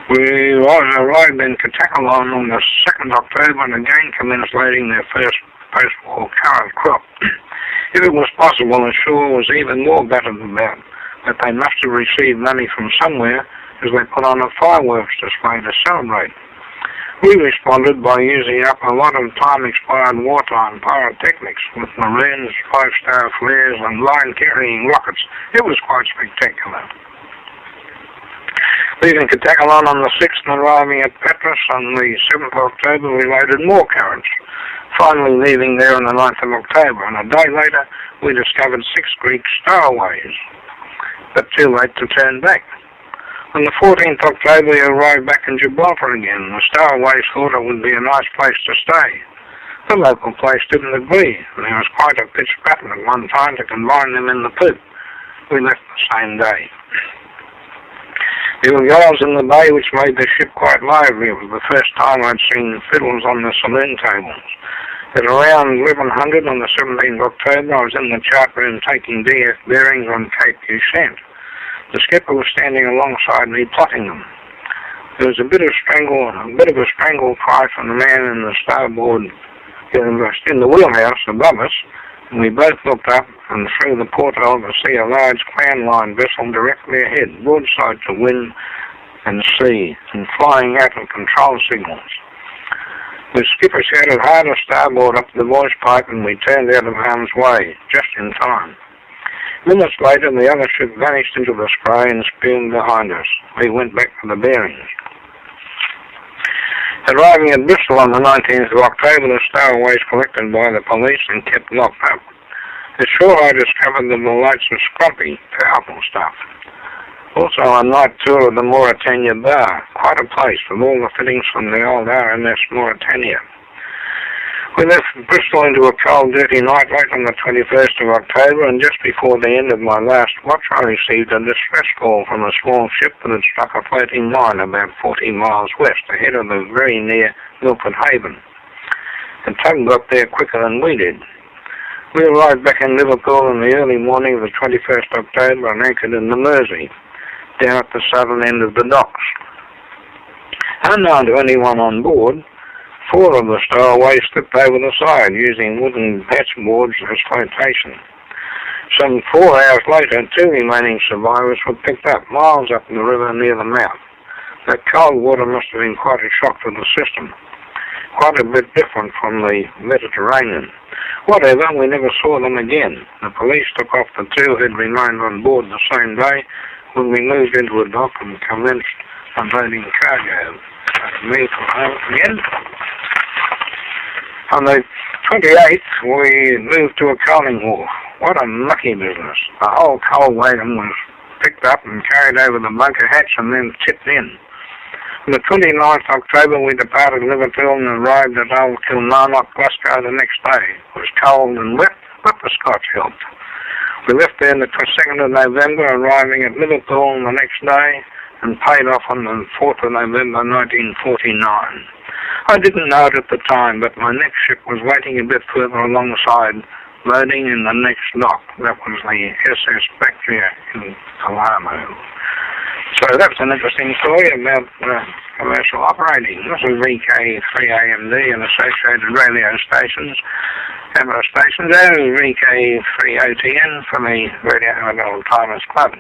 We arrived in Katakalon on the 2nd October and again commenced loading their first post-war currant crop. If it was possible, the shore was even more battered about, but they must have received money from somewhere as they put on a fireworks display to celebrate. We responded by using up a lot of time-expired wartime pyrotechnics with maroons, 5-star flares and line-carrying rockets. It was quite spectacular. Leaving Katakalon on the 6th and arriving at Patras on the 7th of October, we loaded more currants. Finally leaving there on the 9th of October, and a day later we discovered 6 Greek stowaways, but too late to turn back. On the 14th of October, we arrived back in Gibraltar again. The stowaways thought it would be a nice place to stay. The local place didn't agree, and there was quite a pitch battle at one time to combine them in the poop. We left the same day. There were girls in the bay which made the ship quite lively. It was the first time I'd seen fiddles on the saloon tables. At around 1100 on the 17th of October, I was in the chart room taking DF bearings on Cape Ushant. The skipper was standing alongside me plotting them. There was a bit of a strangled cry from the man in the starboard, in the wheelhouse above us, and we both looked up and through the porthole to see a large Crown Line vessel directly ahead, broadside to wind and sea, and flying out of control signals. The skipper shouted hard to starboard up the voice pipe, and we turned out of harm's way, just in time. Minutes later, the other ship vanished into the spray and spumed behind us. We went back to the bearings. Arriving at Bristol on the 19th of October, the stowaways collected by the police and kept locked up. Ashore I discovered that the lights were scrumpy, powerful stuff. Also a night tour of the Mauritania Bar, quite a place with all the fittings from the old RMS Mauritania. We left Bristol into a cold, dirty night late on the 21st of October, and just before the end of my last watch I received a distress call from a small ship that had struck a floating mine about 40 miles west, ahead of the very near Milford Haven. The tug got there quicker than we did. We arrived back in Liverpool in the early morning of the 21st of October and anchored in the Mersey, down at the southern end of the docks. Unknown to anyone on board, 4 of the stowaways slipped over the side using wooden patchboards as flotation. Some 4 hours later, 2 remaining survivors were picked up miles up the river near the mouth. That cold water must have been quite a shock to the system, quite a bit different from the Mediterranean. Whatever, we never saw them again. The police took off the 2 who had remained on board the same day when we moved into a dock and commenced unloading cargo. Me from home again. On the 28th, we moved to a coaling wharf. What a mucky business. The whole coal wagon was picked up and carried over the bunker hatch and then tipped in. On the 29th October, we departed Liverpool and arrived at Old Kilmarnock, Glasgow the next day. It was cold and wet, but the Scotch helped. We left there on the 2nd of November, arriving at Liverpool the next day, and paid off on the 4th of November 1949. I didn't know it at the time, but my next ship was waiting a bit further alongside, loading in the next dock. That was the SS Bactria in Palermo. So that's an interesting story about commercial operating. This is VK3AMD and associated radio stations, amateur stations, and VK3OTN for the Radio Amateur Old Timers Club.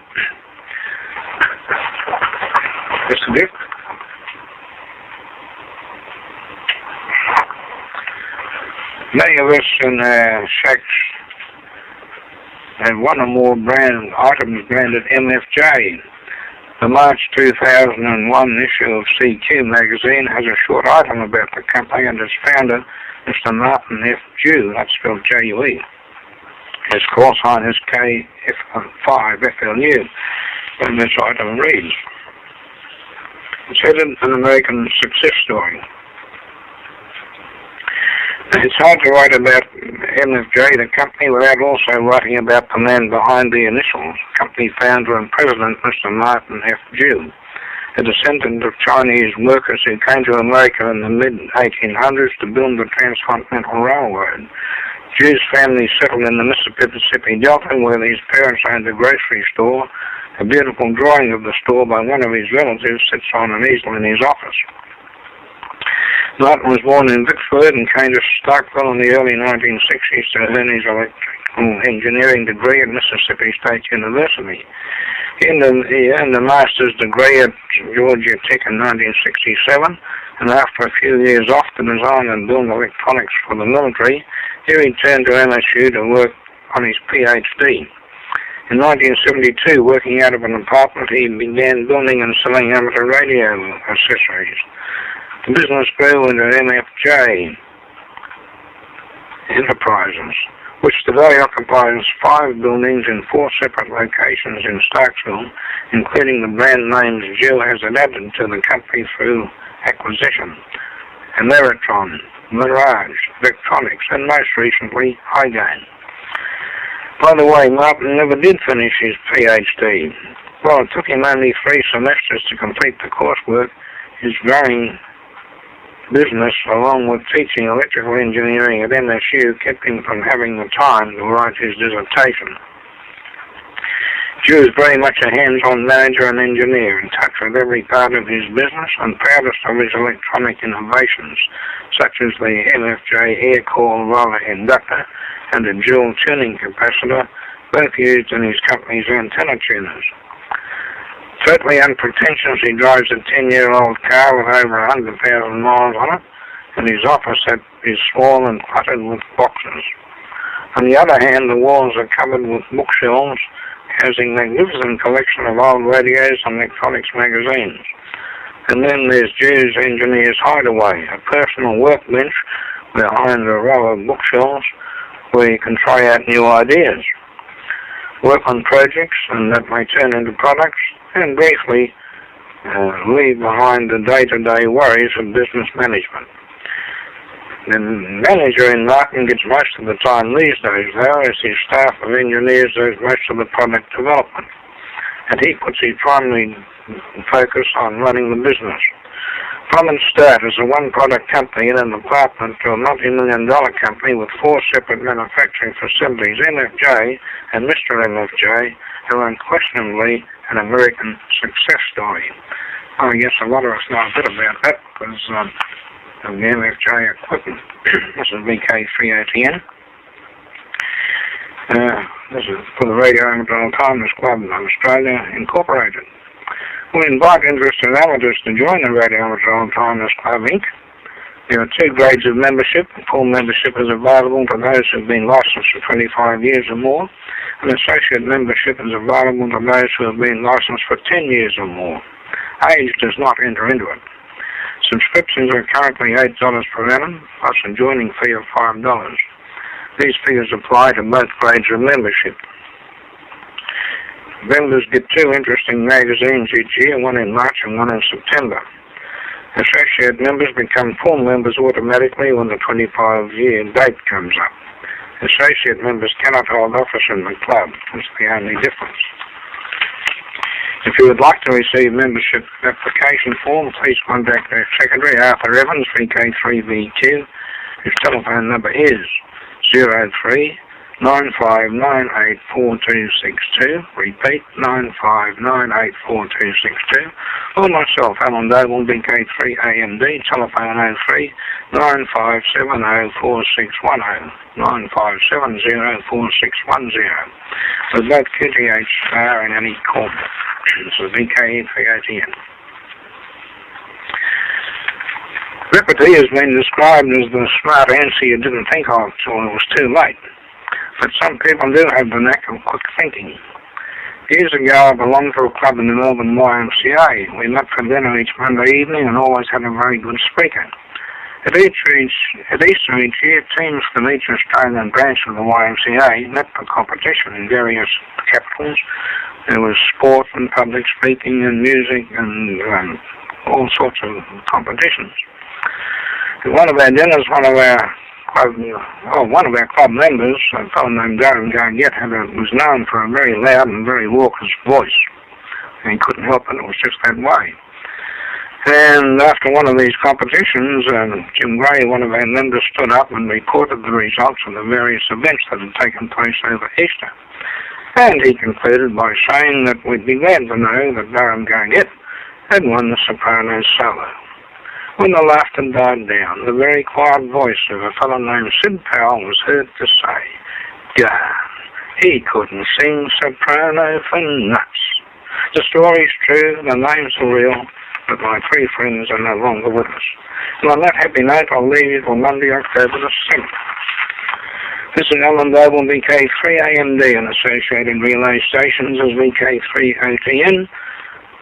Just a bit. Many of us in shacks have one or more items branded MFJ. The March 2001 issue of CQ magazine has a short item about the company and its founder, Mr. Martin F. Dew, that's spelled J-U-E. His call sign is KF5FLU, and this item reads, it's headed an American success story. It's hard to write about MFJ, the company, without also writing about the man behind the initials, company founder and president, Mr. Martin F. Dew, a descendant of Chinese workers who came to America in the mid-1800s to build the Transcontinental Railroad. Dew's family settled in the Mississippi Delta, where his parents owned a grocery store. A beautiful drawing of the store by one of his relatives sits on an easel in his office. Martin was born in Vicksburg and came to Starkville in the early 1960s to earn his electrical engineering degree at Mississippi State University. He earned a master's degree at Georgia Tech in 1967, and after a few years off to design and build electronics for the military, he returned to MSU to work on his PhD. In 1972, working out of an apartment, he began building and selling amateur radio accessories. The business grew into MFJ Enterprises, which today occupies 5 buildings in 4 separate locations in Starksville, including the brand names Dew has added to the company through acquisition, Ameritron, Mirage, Electronics, and most recently, Highgain. By the way, Martin never did finish his PhD. While it took him only 3 semesters to complete the coursework, his growing business, along with teaching electrical engineering at MSU, kept him from having the time to write his dissertation. Dew is very much a hands-on manager and engineer, in touch with every part of his business and proudest of his electronic innovations, such as the MFJ air coil roller inductor and a dual tuning capacitor, both used in his company's antenna tuners. Totally unpretentious, he drives a 10-year-old car with over 100,000 miles on it, and his office is small and cluttered with boxes. On the other hand, the walls are covered with bookshelves, housing a magnificent collection of old radios and electronics magazines. And then there's Dew's Engineer's Hideaway, a personal workbench behind a row of bookshelves where you can try out new ideas, work on projects, and that may turn into products, and briefly leave behind the day-to-day worries of business management. The manager in Martin gets most of the time these days, though, as his staff of engineers does most of the product development, and he puts his primary focus on running the business. From its start as a one-product company in an apartment to a multi-million-dollar company with 4 separate manufacturing facilities, MFJ and Mr. MFJ are unquestionably an American success story. I guess a lot of us know a bit about that because of the MFJ equipment. This is VK3OTN. This is for the Radio Amateur Old Timers Club of Australia, Incorporated. We invite interested amateurs to join the Radio Amateur Old Timers Club, Inc. There are 2 grades of membership. Full membership is available to those who have been licensed for 25 years or more, and associate membership is available to those who have been licensed for 10 years or more. Age does not enter into it. Subscriptions are currently $8 per annum, plus a joining fee of $5. These figures apply to both grades of membership. Members get 2 interesting magazines each year, one in March and one in September. Associate members become full members automatically when the 25-year date comes up. Associate members cannot hold office in the club. That's the only difference. If you would like to receive membership application form, please contact our Secretary, Arthur Evans, VK3VQ. His telephone number is 03-95984262. Repeat, 95984262. Or myself, Alan Doble, VK3AMD, telephone 03-95704610, 95704610. With both QTHR and any call. So VK3ATN. Repartee has been described as the smart answer you didn't think of till it was too late. But some people do have the knack of quick thinking. Years ago, I belonged to a club in the Melbourne YMCA. We met for dinner each Monday evening and always had a very good speaker. At Easter each year, teams from each Australian branch of the YMCA met for competition in various capitals. There was sport and public speaking and music and all sorts of competitions. At one of our dinners, one of our club members, a fellow named Darren Garnett, was known for a very loud and very raucous voice. And he couldn't help it, it was just that way. And after one of these competitions, Jim Gray, one of our members, stood up and reported the results of the various events that had taken place over Easter. And he concluded by saying that we'd be glad to know that Darren Garnett had won the Sopranos solo. When the laughter died down, the very quiet voice of a fellow named Sid Powell was heard to say, "Darn, he couldn't sing soprano for nuts." The story's true, the names are real, but my 3 friends are no longer with us. And on that happy note, I'll leave you till Monday, October the 7th. This is Alan Doble, VK3AMD, and associated relay stations as VK3OTN,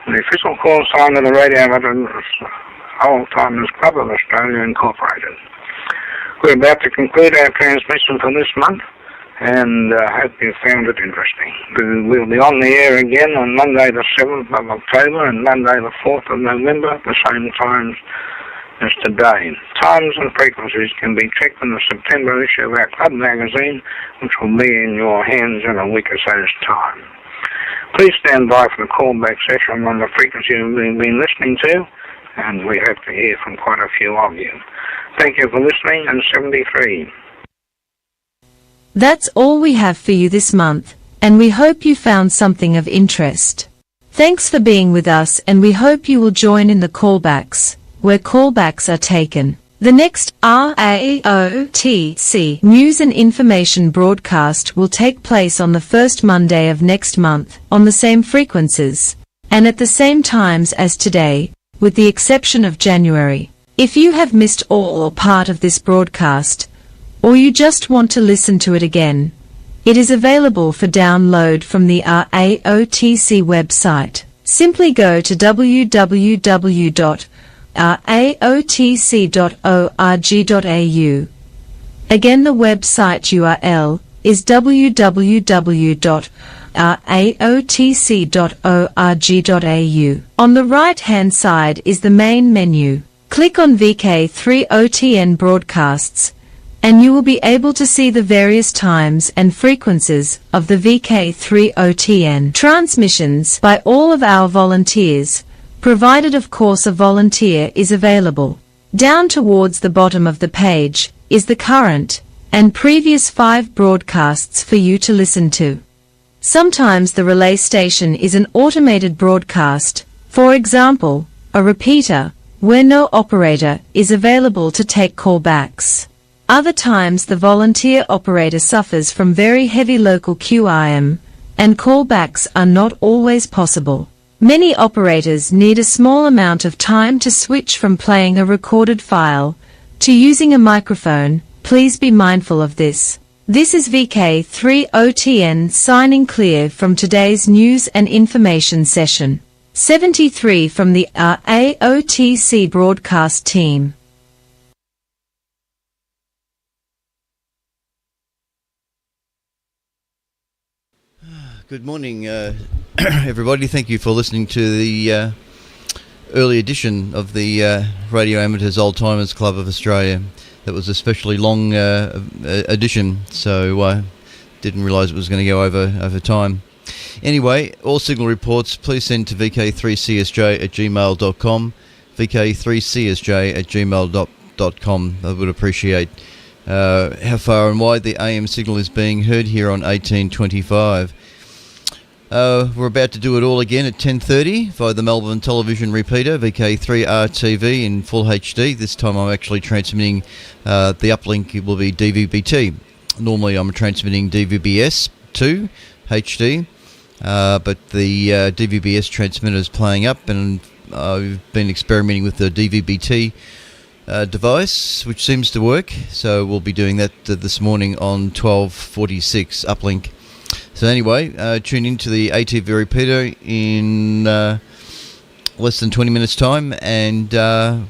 the official call sign of the Radio Old Timers Club of Australia Incorporated. We're about to conclude our transmission for this month, and I hope you found it interesting. We'll be on the air again on Monday the 7th of October and Monday the 4th of November at the same times as today. Times and frequencies can be checked in the September issue of our club magazine, which will be in your hands in a week or so's time. Please stand by for the callback session on the frequency you've been listening to, and we hope to hear from quite a few of you. Thank you for listening, and 73. That's all we have for you this month, and we hope you found something of interest. Thanks for being with us, and we hope you will join in the callbacks, where callbacks are taken. The next RAOTC News and Information broadcast will take place on the first Monday of next month, on the same frequencies, and at the same times as today, with the exception of January. If you have missed all or part of this broadcast, or you just want to listen to it again, it is available for download from the RAOTC website. Simply go to www.raotc.org.au. Again, the website URL is www.raotc.org.au. On the right-hand side is the main menu. Click on VK3OTN Broadcasts, and you will be able to see the various times and frequencies of the VK3OTN transmissions by all of our volunteers, provided of course a volunteer is available. Down towards the bottom of the page is the current and previous 5 broadcasts for you to listen to. Sometimes the relay station is an automated broadcast, for example, a repeater, where no operator is available to take callbacks. Other times the volunteer operator suffers from very heavy local QIM, and callbacks are not always possible. Many operators need a small amount of time to switch from playing a recorded file to using a microphone. Please be mindful of this. This is VK3OTN signing clear from today's news and information session. 73 from the AOTC broadcast team. Good morning, everybody. Thank you for listening to the early edition of the Radio Amateurs Old Timers Club of Australia. That was a especially long edition, so didn't realise it was going to go over time. Anyway, all signal reports please send to vk3csj@gmail.com, vk3csj@gmail.com. I would appreciate how far and wide the AM signal is being heard here on 1825. We're about to do it all again at 10:30 via the Melbourne television repeater, VK3RTV in full HD. This time I'm actually transmitting, the uplink will be DVB-T. Normally I'm transmitting DVB-S 2 HD, but the DVB-S transmitter is playing up, and I've been experimenting with the DVB-T device, which seems to work. So we'll be doing that this morning on 1246 uplink. So anyway, tune into the ATV repeater in less than 20 minutes time, and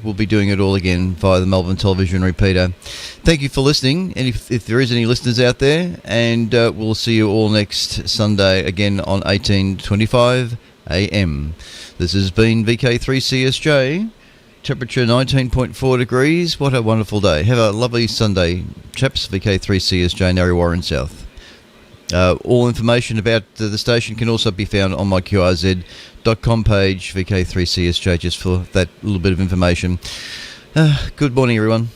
we'll be doing it all again via the Melbourne television repeater. Thank you for listening, and if there is any listeners out there, and we'll see you all next Sunday again on 1825 AM. This has been VK3CSJ, temperature 19.4 degrees. What a wonderful day. Have a lovely Sunday, chaps. VK3CSJ, Narre Warren South. All information about the station can also be found on my QRZ.com page, VK3CSJ, just for that little bit of information. Good morning, everyone.